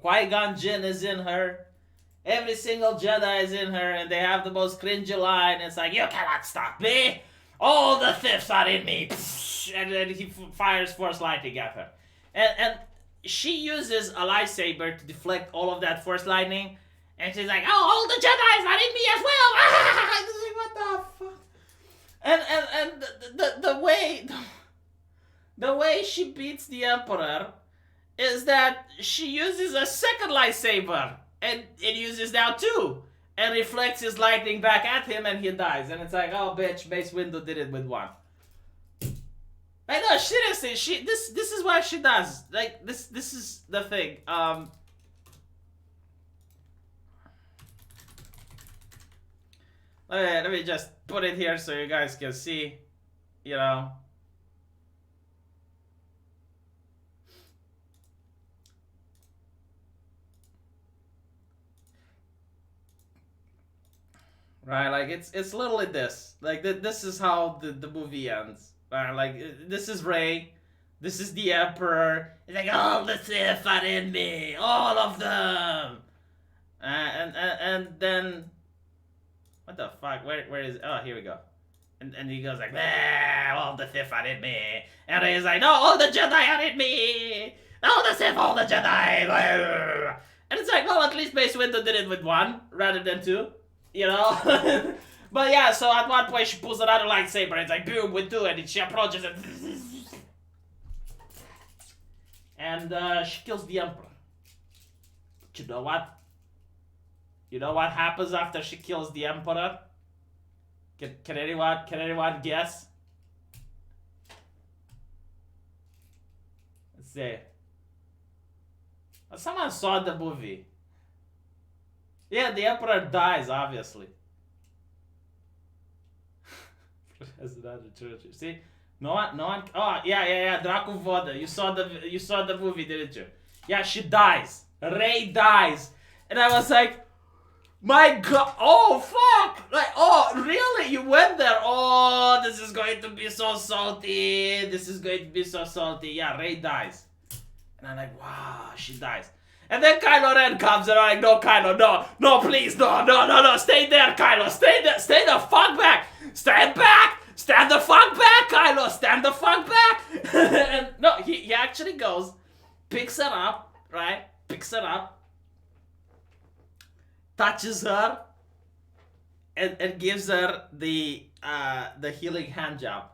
Qui-Gon Jinn is in her. Every single Jedi is in her, and they have the most cringy line. It's like, you cannot stop me. All the Siths are in me. And then he fires Force Lightning at her. And she uses a lightsaber to deflect all of that Force Lightning. And she's like, oh, all the Jedis are in me as well. What the fuck? And the way she beats the Emperor is that she uses a second lightsaber. And it uses now two. And reflects his lightning back at him, and he dies. And it's like, oh bitch, Mace Windu did it with one. I know, seriously, this is what she does. Like, this is the thing. Let me just put it here so you guys can see, you know. right? Like it's literally this. Like this is how the movie ends. Right? Like this is Rey, this is the Emperor. It's like all the Sith are in me, all of them. And then what the fuck? Where is? Oh, here we go. And he goes like, all the Sith are in me. And he's like, no, all the Jedi are in me. All the Sith, all the Jedi. And it's like, well, at least Mace Windu did it with one rather than two, you know. But yeah, so at one point she pulls another lightsaber. And it's like, boom, with two, and she approaches it, and she kills the Emperor. But you know what? You know what happens after she kills the Emperor? Can anyone guess? Let's see. Someone saw the movie. Yeah, the Emperor dies, obviously. That's another church. See, no one. Oh, yeah. Draco Voda. You saw the movie, didn't you? Yeah, she dies. Rey dies, and I was like, my God! Oh fuck! Like, oh really? You went there? Oh, this is going to be so salty. This is going to be so salty. Yeah, Rey dies, and I'm like, wow, she dies. And then Kylo Ren comes, and I'm like, no, Kylo, no, please, no, stay there, Kylo, stay there, stay the fuck back, stand back, stand the fuck back, Kylo, stand the fuck back. And no, he actually goes, picks her up, right? Picks her up, touches her, and gives her the healing hand job.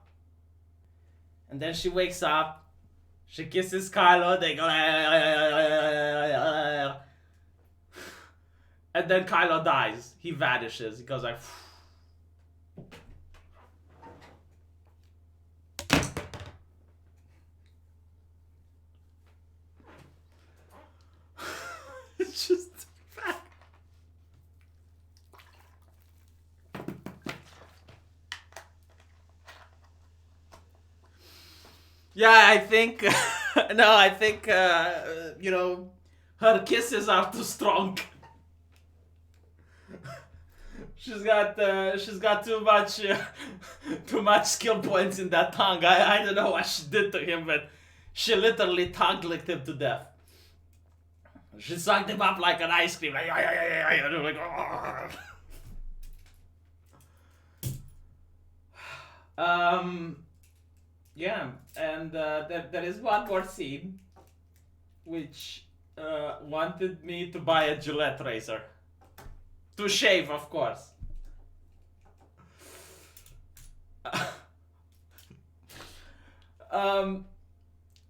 And then she wakes up. She kisses Kylo, they go, and then Kylo dies. He vanishes. He goes like, it's just. Yeah, I think, you know, her kisses are too strong. She's got too much skill points in that tongue. I don't know what she did to him, but she literally tongue licked him to death. She sucked him up like an ice cream, like, yeah, and there is one more scene which wanted me to buy a Gillette razor. To shave, of course.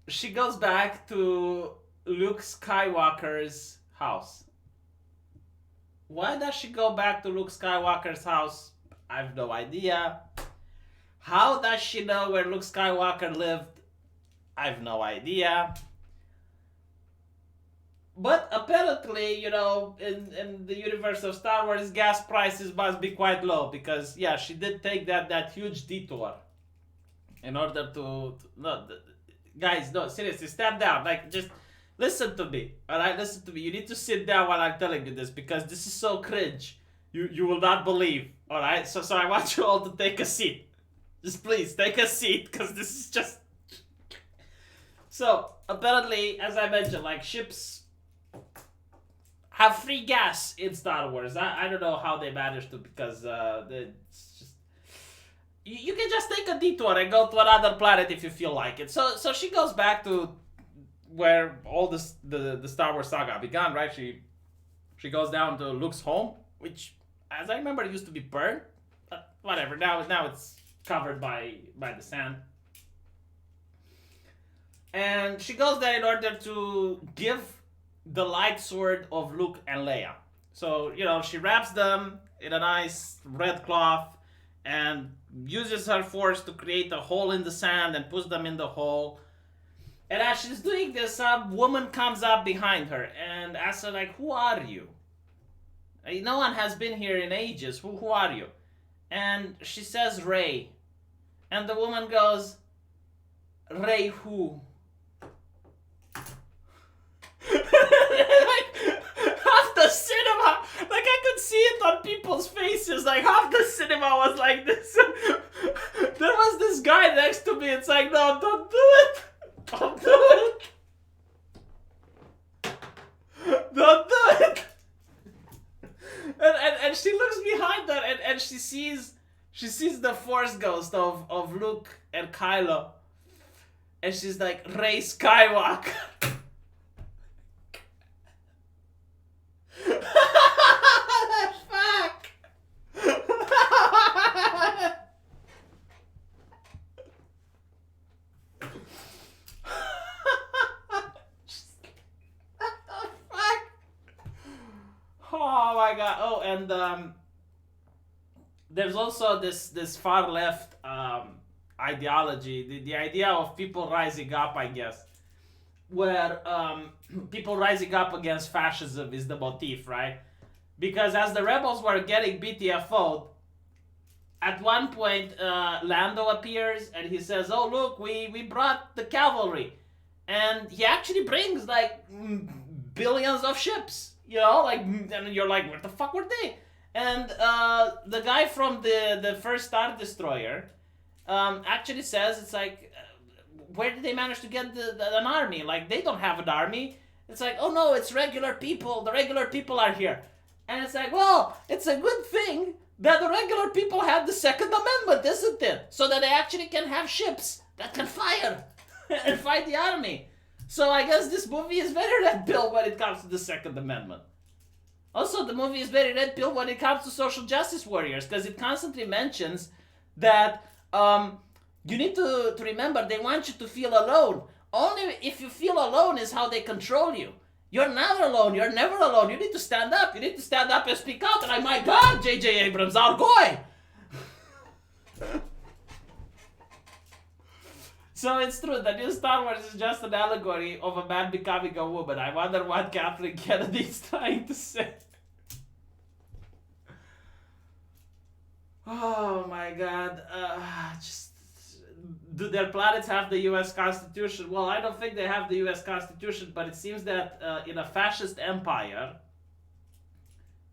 She goes back to Luke Skywalker's house. Why does she go back to Luke Skywalker's house? I have no idea. How does she know where Luke Skywalker lived? I have no idea. But apparently, you know, in the universe of Star Wars, gas prices must be quite low. Because, yeah, she did take that huge detour. In order to no, guys, no, seriously, stand down. Like, just listen to me. Alright, listen to me. You need to sit down while I'm telling you this. Because this is so cringe. You will not believe. Alright, so I want you all to take a seat. Just please, take a seat, because this is just... So, apparently, as I mentioned, like, ships have free gas in Star Wars. I don't know how they managed to, because it's just... You can just take a detour and go to another planet if you feel like it. So she goes back to where all the Star Wars saga began, right? She goes down to Luke's home, which, as I remember, used to be burned. But whatever, now it's covered by the sand. And she goes there in order to give the light sword of Luke and Leia. So, you know, she wraps them in a nice red cloth and uses her force to create a hole in the sand and puts them in the hole. And as she's doing this, a woman comes up behind her and asks her, like, who are you? No one has been here in ages. Who are you? And she says, Rey. And the woman goes, Rey who? Like, half the the cinema, like I could see it on people's faces, like half the cinema was like this. There was this guy next to me, it's like, no, don't do it. Don't do it. Don't do it. And she looks behind her and she sees the Force ghost of Luke and Kylo. And she's like, Rey Skywalker. Fuck. Oh my god. Oh, and there's also this far left ideology, the idea of people rising up, I guess, where people rising up against fascism is the motif, right? Because as the rebels were getting BTFO'd, at one point Lando appears and he says, oh look, we brought the cavalry, and he actually brings like billions of ships, you know, like, and you're like, where the fuck were they? And the guy from the first Star Destroyer actually says, it's like, where did they manage to get an army? Like, they don't have an army. It's like, oh no, it's regular people. The regular people are here. And it's like, well, it's a good thing that the regular people have the Second Amendment, isn't it? So that they actually can have ships that can fire and fight the army. So I guess this movie is very red pill when it comes to the Second Amendment. Also, the movie is very red pill when it comes to social justice warriors, because it constantly mentions that you need to remember they want you to feel alone. Only if you feel alone is how they control you. You're never alone. You're never alone. You need to stand up. You need to stand up and speak out. And I'm, my God, J.J. Abrams, our boy. So it's true. The new Star Wars is just an allegory of a man becoming a woman. I wonder what Kathleen Kennedy is trying to say. Oh my God. Do their planets have the US Constitution? Well, I don't think they have the US Constitution, but it seems that in a fascist empire,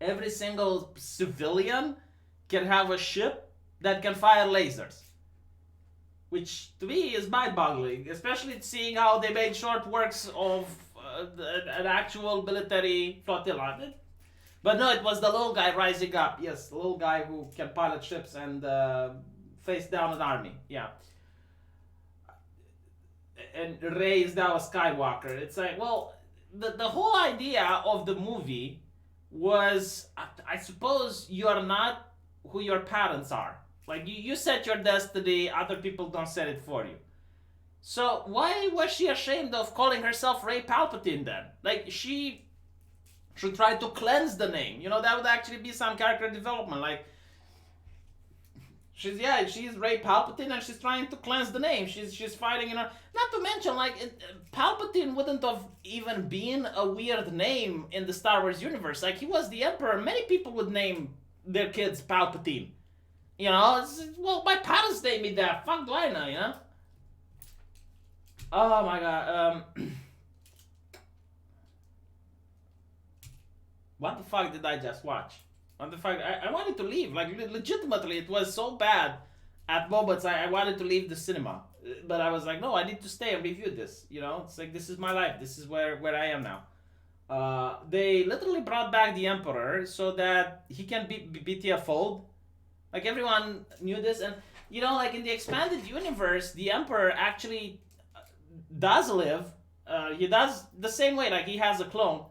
every single civilian can have a ship that can fire lasers. Which to me is mind-boggling, especially seeing how they made short works of an actual military flotilla. But no, it was the little guy rising up. Yes, the little guy who can pilot ships and face down an army. Yeah. And Rey is now a Skywalker. It's like, well, the whole idea of the movie was, I suppose you are not who your parents are. Like, you set your destiny, other people don't set it for you. So why was she ashamed of calling herself Rey Palpatine then? Like, she should try to cleanse the name. You know, that would actually be some character development. Like, she's Rey Palpatine and she's trying to cleanse the name. She's fighting, you know. Not to mention, like, Palpatine wouldn't have even been a weird name in the Star Wars universe. Like, he was the Emperor. Many people would name their kids Palpatine. You know, well, my parents named me that. Fuck do I know, you know? Oh my God. What the fuck did I just watch? What the fuck? I wanted to leave. Like, legitimately, it was so bad at moments I wanted to leave the cinema. But I was like, no, I need to stay and review this. You know, it's like, this is my life. This is where I am now. They literally brought back the Emperor so that he can be BTFO'd. Like, everyone knew this, and, you know, like, in the expanded universe, the Emperor actually does live. He does the same way, like, he has a clone,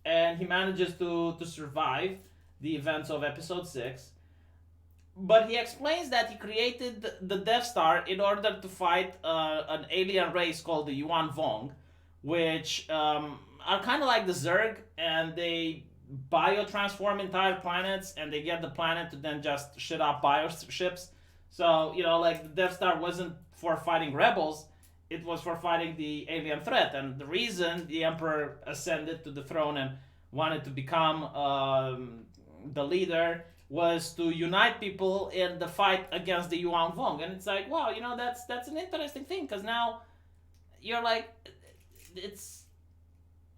and he manages to survive the events of Episode 6. But he explains that he created the Death Star in order to fight an alien race called the Yuan Vong, which are kind of like the Zerg, and they biotransform entire planets, and they get the planet to then just shit up bioships. So, you know, like, the Death Star wasn't for fighting rebels, it was for fighting the alien threat. And the reason the Emperor ascended to the throne and wanted to become the leader was to unite people in the fight against the Yuan Vong. And it's like, wow, you know, that's an interesting thing, because now you're like, it's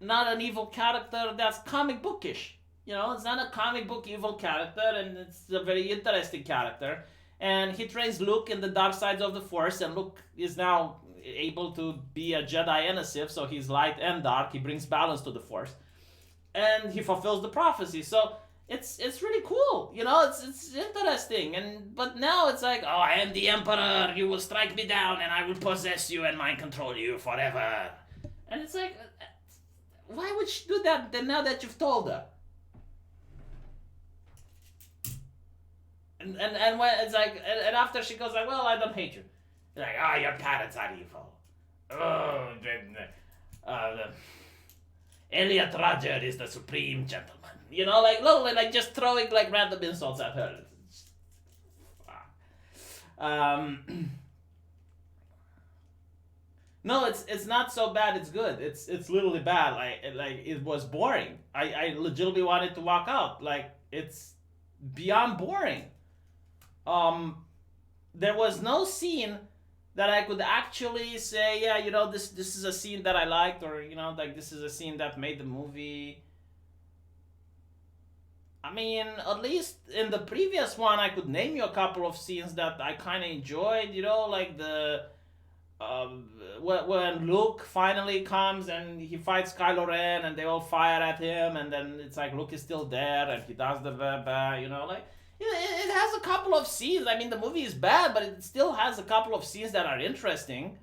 not an evil character that's comic bookish. You know, it's not a comic book evil character, and it's a very interesting character. And he trains Luke in the dark sides of the Force, and Luke is now able to be a Jedi and a Sith, so he's light and dark. He brings balance to the Force, and he fulfills the prophecy. So it's really cool, you know. It's interesting, and but now it's like, oh, I am the Emperor. You will strike me down, and I will possess you and mind control you forever. And it's like, why would she do that? Then now that you've told her. And when it's like, and after she goes like, well, I don't hate you. You're like, oh, your parents are evil. Oh, Elliot Roger is the supreme gentleman. You know, like literally, like just throwing like random insults at her. No, it's not so bad. It's good. It's literally bad. Like it was boring. I legitimately wanted to walk out. Like it's beyond boring. There was no scene that I could actually say, yeah, you know, this is a scene that I liked, or you know, like this is a scene that made the movie. I mean, at least in the previous one, I could name you a couple of scenes that I kind of enjoyed. You know, like the when Luke finally comes and he fights Kylo Ren, and they all fire at him, and then it's like Luke is still there, and he does the you know, like. It has a couple of scenes. I mean, the movie is bad, but it still has a couple of scenes that are interesting.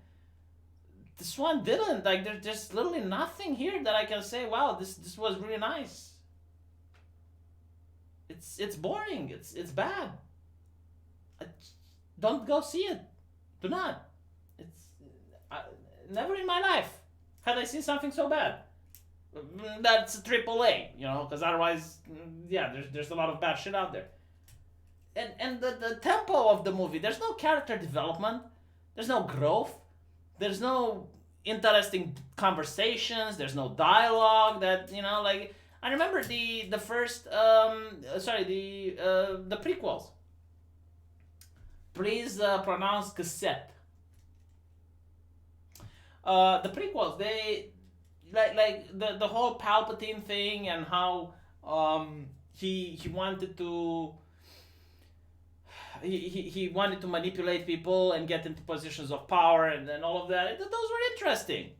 This one didn't. Like, there's just literally nothing here that I can say, wow, this was really nice. It's boring. It's bad. Don't go see it. Do not. Never in my life had I seen something so bad. That's AAA, you know, because otherwise, yeah, there's a lot of bad shit out there. And the tempo of the movie, there's no character development, there's no growth, there's no interesting conversations, there's no dialogue that, you know, like, I remember the first, the prequels. Please pronounce cassette. The prequels, they, like the whole Palpatine thing, and how he wanted to he wanted to manipulate people and get into positions of power, and then all of that. Those were interesting.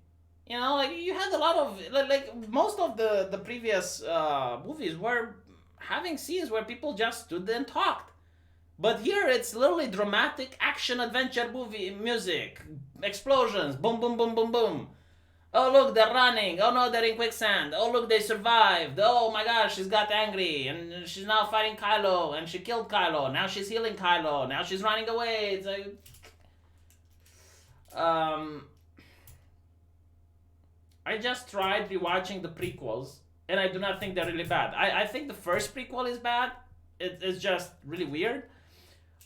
You know, like you had a lot of like most of the previous movies were having scenes where people just stood there and talked. But here it's literally dramatic action adventure movie music, explosions, boom boom boom boom boom. Oh look, they're running. Oh no, they're in quicksand. Oh look, they survived. Oh my gosh, she's got angry and she's now fighting Kylo, and she killed Kylo. Now she's healing Kylo. Now she's running away. It's like, I just tried rewatching the prequels, and I do not think they're really bad. I think the first prequel is bad. It's just really weird.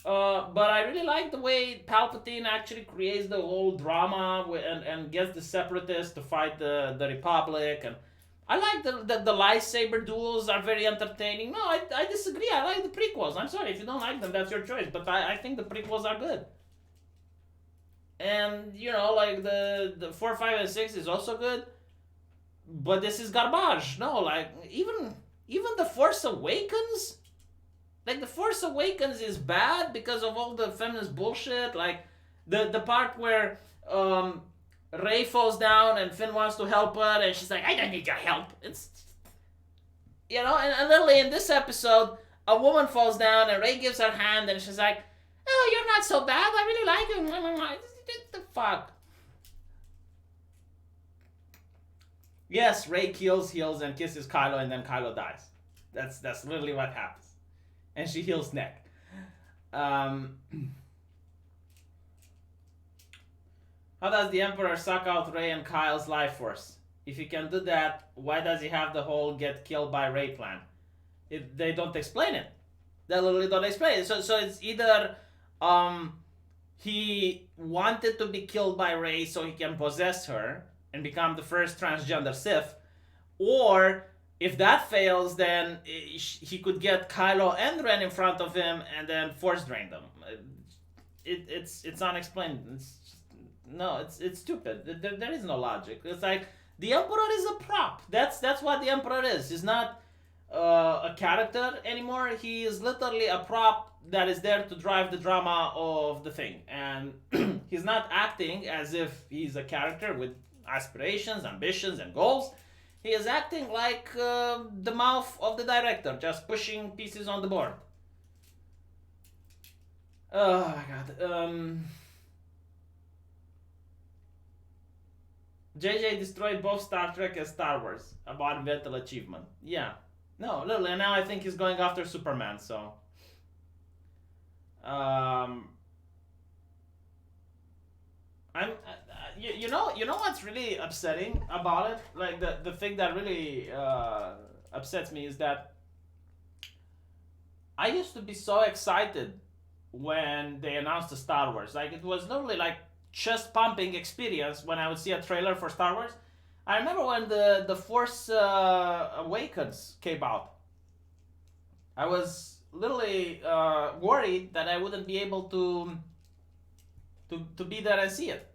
But I really like the way Palpatine actually creates the whole drama and gets the Separatists to fight the Republic. And I like the lightsaber duels are very entertaining. No, I disagree. I like the prequels. I'm sorry. If you don't like them, that's your choice. But I think the prequels are good. And, you know, like the 4, 5, and 6 is also good. But this is garbage. No, like, even The Force Awakens... Like, The Force Awakens is bad because of all the feminist bullshit. Like, the part where Rey falls down and Finn wants to help her, and she's like, I don't need your help. It's, you know, and literally in this episode, a woman falls down and Rey gives her hand, and she's like, oh, you're not so bad. I really like you. What the fuck? Yes, Rey kills, heals, and kisses Kylo, and then Kylo dies. That's literally what happens. And she heals neck. How does the Emperor suck out Rey and Kyle's life force? If he can do that, why does he have the whole get killed by Rey plan? They don't explain it. They literally don't explain it. So it's either he wanted to be killed by Rey so he can possess her and become the first transgender Sith, or if that fails, then he could get Kylo and Ren in front of him and then force drain them. It's unexplained. It's stupid. There is no logic. It's like the Emperor is a prop. That's what the Emperor is. He's not a character anymore. He is literally a prop that is there to drive the drama of the thing, and he's not acting as if he's a character with aspirations, ambitions, and goals. He is acting like the mouth of the director, just pushing pieces on the board. Oh my god. JJ destroyed both Star Trek and Star Wars about mental achievement. Yeah. No, literally, and now I think he's going after Superman, so. You know what's really upsetting about it? Like, the thing that really upsets me is that I used to be so excited when they announced the Star Wars. Like, it was literally like chest pumping experience when I would see a trailer for Star Wars. I remember when the Force Awakens came out. I was literally worried that I wouldn't be able to be there and see it.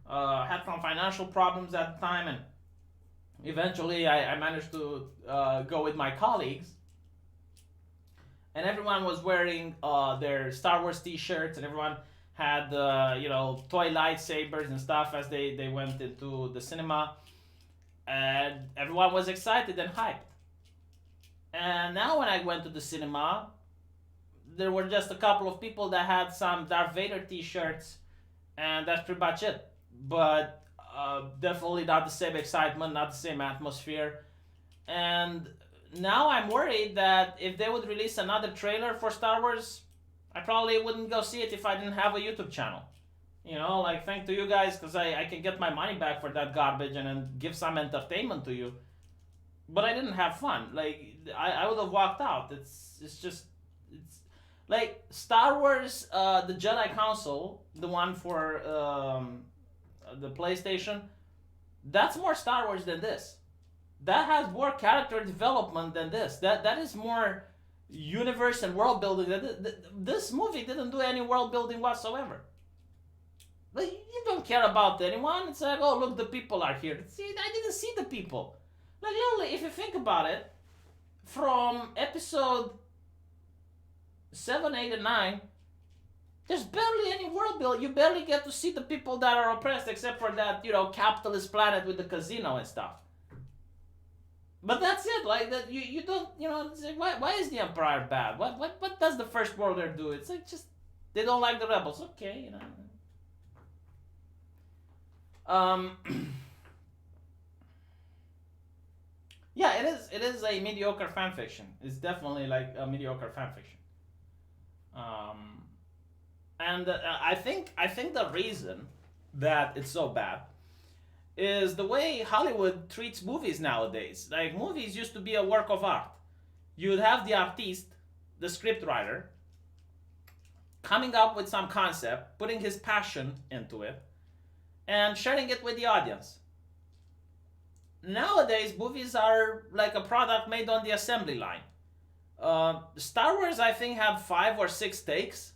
Had some financial problems at the time, and eventually I managed to go with my colleagues. And everyone was wearing their Star Wars t-shirts, and everyone had toy lightsabers and stuff as they went into the cinema, and everyone was excited and hyped. And now when I went to the cinema, there were just a couple of people that had some Darth Vader t-shirts, and that's pretty much it. But definitely not the same excitement, not the same atmosphere. And now I'm worried that if they would release another trailer for Star Wars, I probably wouldn't go see it if I didn't have a YouTube channel. Like, thank to you guys, because I can get my money back for that garbage and then give some entertainment to you. But I didn't have fun. Like, I would have walked out. It's like Star Wars, the Jedi Council, the one for the PlayStation, that's more Star Wars than this. That has more character development than this. That is more universe and world building. This movie didn't do any world building whatsoever. Like, you don't care about anyone. It's like, oh, look, the people are here. See, I didn't see the people. Like, literally, if you think about it, from episode 7, 8, and 9, there's barely any world building. You barely get to see the people that are oppressed, except for that, capitalist planet with the casino and stuff. But that's it. Like, that you don't, it's like, why is the Empire bad? What does the First Worlder do? It's like, just, they don't like the rebels. Okay, Yeah, it is a mediocre fanfiction. It's definitely like a mediocre fanfiction. And I think the reason that it's so bad is the way Hollywood treats movies nowadays. Like, movies used to be a work of art. You would have the artiste, the scriptwriter, coming up with some concept, putting his passion into it, and sharing it with the audience. Nowadays, movies are like a product made on the assembly line. Star Wars, I think, had 5 or 6 takes.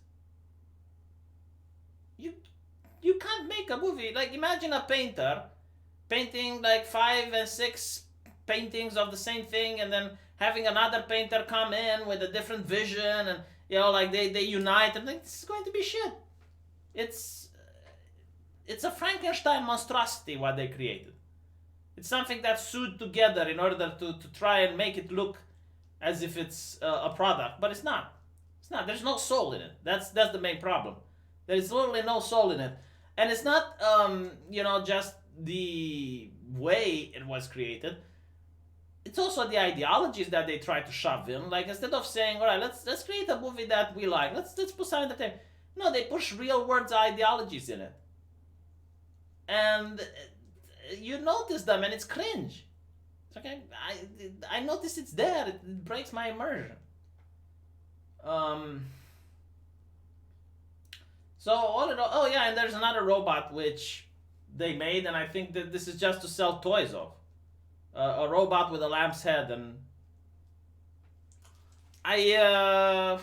You can't make a movie. Like, imagine a painter painting like 5 and 6 paintings of the same thing, and then having another painter come in with a different vision, and like they unite, and like, this is going to be shit. It's a Frankenstein monstrosity what they created. It's something that's sewed together in order to try and make it look as if it's a product, but it's not. It's not. There's no soul in it. That's the main problem. There is literally no soul in it, and it's not just the way it was created. It's also the ideologies that they try to shove in. Like, instead of saying, all right, let's create a movie that we like, let's put some entertainment. No, they push real world ideologies in it, and you notice them, and it's cringe. It's okay. I notice it's there. It breaks my immersion. So all in all, oh yeah, and there's another robot which they made, and I think that this is just to sell toys of. A robot with a lamb's head, and and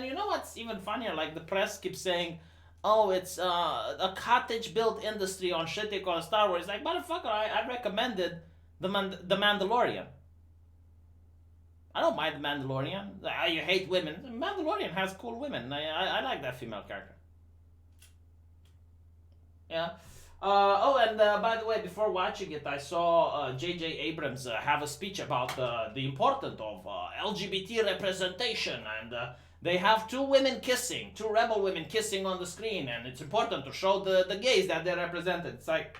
you know what's even funnier? Like, the press keeps saying, oh, it's a cottage-built industry on shitting on Star Wars. Like, motherfucker, I recommended the Mandalorian. I don't mind the Mandalorian. You hate women. The Mandalorian has cool women. I like that female character. Yeah. And by the way, before watching it, I saw J.J. Abrams have a speech about the importance of LGBT representation, and they have two rebel women kissing on the screen, and it's important to show the gays that they're represented. It's like,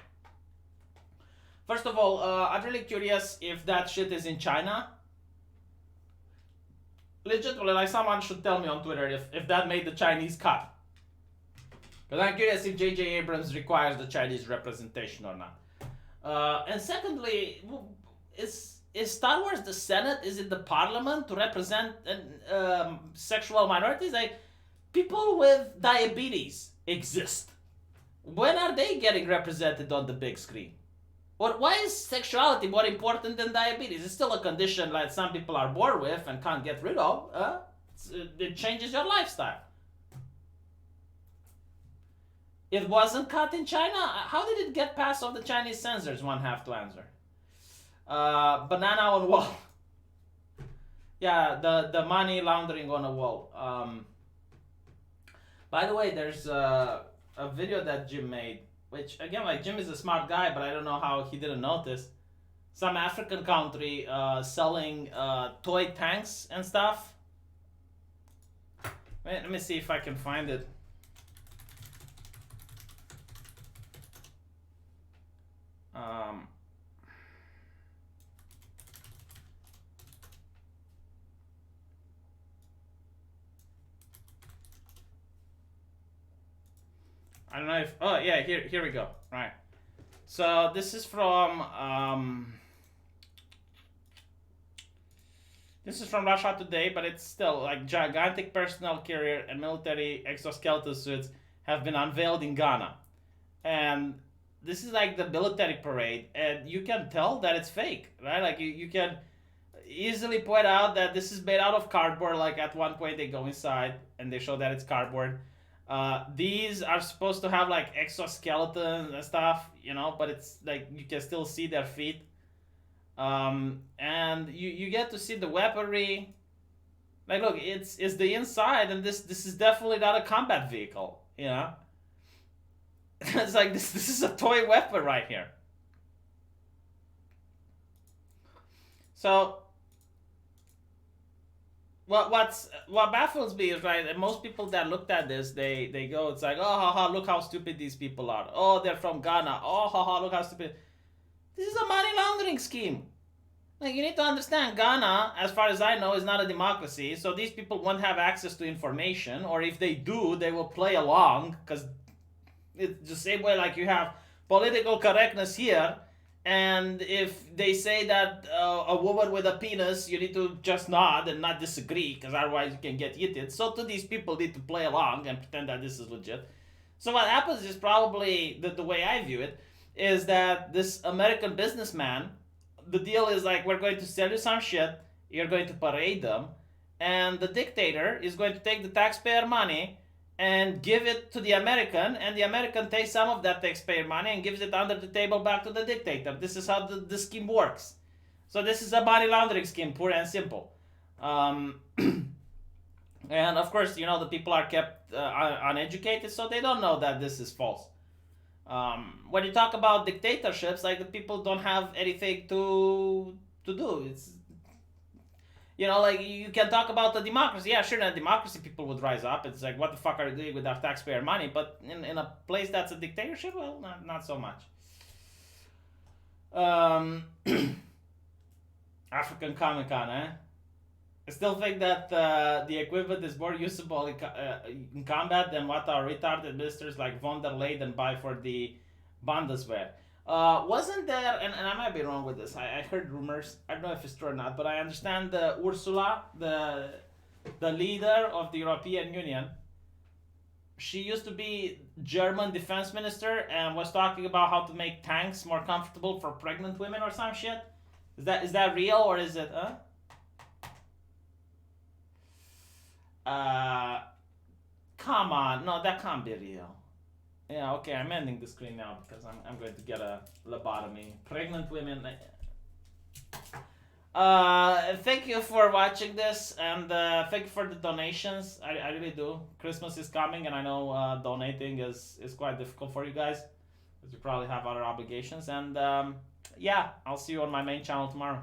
first of all, I'm really curious if that shit is in China. Legitimately, like, someone should tell me on Twitter if that made the Chinese cut. Because I'm curious if J.J. Abrams requires the Chinese representation or not. And secondly, is Star Wars the Senate? Is it the Parliament to represent sexual minorities? Like, people with diabetes exist. When are they getting represented on the big screen? Or why is sexuality more important than diabetes? It's still a condition that some people are born with and can't get rid of. It changes your lifestyle. It wasn't cut in China? How did it get past all the Chinese censors? One have to answer. Banana on wall. Yeah, the money laundering on a wall. By the way, there's a video that Jim made, which, again, like, Jim is a smart guy, but I don't know how he didn't notice. Some African country selling toy tanks and stuff. Wait, let me see if I can find it. I don't know if... Oh, yeah, here we go. Right. So this is from... This is from Russia Today, but it's still like gigantic personnel carrier and military exoskeleton suits have been unveiled in Ghana. And this is like the military parade, and you can tell that it's fake, right? Like, you can easily point out that this is made out of cardboard. Like, at one point they go inside and they show that it's cardboard. These are supposed to have like exoskeletons and stuff, you know, but it's like you can still see their feet. And you get to see the weaponry. Like, look, it's the inside, and this is definitely not a combat vehicle, you know. It's like this is a toy weapon right here. So what baffles me is, right, and most people that looked at this, they go, it's like, oh, haha, look how stupid these people are. Oh, they're from Ghana. Oh, haha, look how stupid. This is a money laundering scheme. Like, you need to understand, Ghana, as far as I know, is not a democracy, so these people won't have access to information, or if they do, they will play along, because it's the same way like you have political correctness here, and if they say that a woman with a penis, you need to just nod and not disagree, because otherwise you can get hit. So too, these people need to play along and pretend that this is legit. So what happens is, probably, the way I view it, is that this American businessman, the deal is like, we're going to sell you some shit, you're going to parade them, and the dictator is going to take the taxpayer money and give it to the American, and the American takes some of that taxpayer money and gives it under the table back to the dictator. This is how the scheme works. So this is a money laundering scheme, pure and simple. And of course, you know, the people are kept uneducated, so they don't know that this is false. When you talk about dictatorships, like, the people don't have anything to do. It's, you know, like, you can talk about the democracy. Yeah, sure, in a democracy people would rise up. It's like, what the fuck are you doing with our taxpayer money? But in a place that's a dictatorship, well, not so much. African Comic-Con, eh? I still think that the equipment is more usable in combat than what our retarded ministers like von der Leyen buy for the Bundeswehr. Wasn't there, and I might be wrong with this, I heard rumors, I don't know if it's true or not, but I understand Ursula, the leader of the European Union, she used to be German defense minister and was talking about how to make tanks more comfortable for pregnant women or some shit. Is that real, or is it, come on, no, that can't be real. Yeah, okay, I'm ending the screen now because I'm going to get a lobotomy. Pregnant women. Thank you for watching this, and thank you for the donations. I really do. Christmas is coming, and I know donating is quite difficult for you guys, because you probably have other obligations. And yeah, I'll see you on my main channel tomorrow.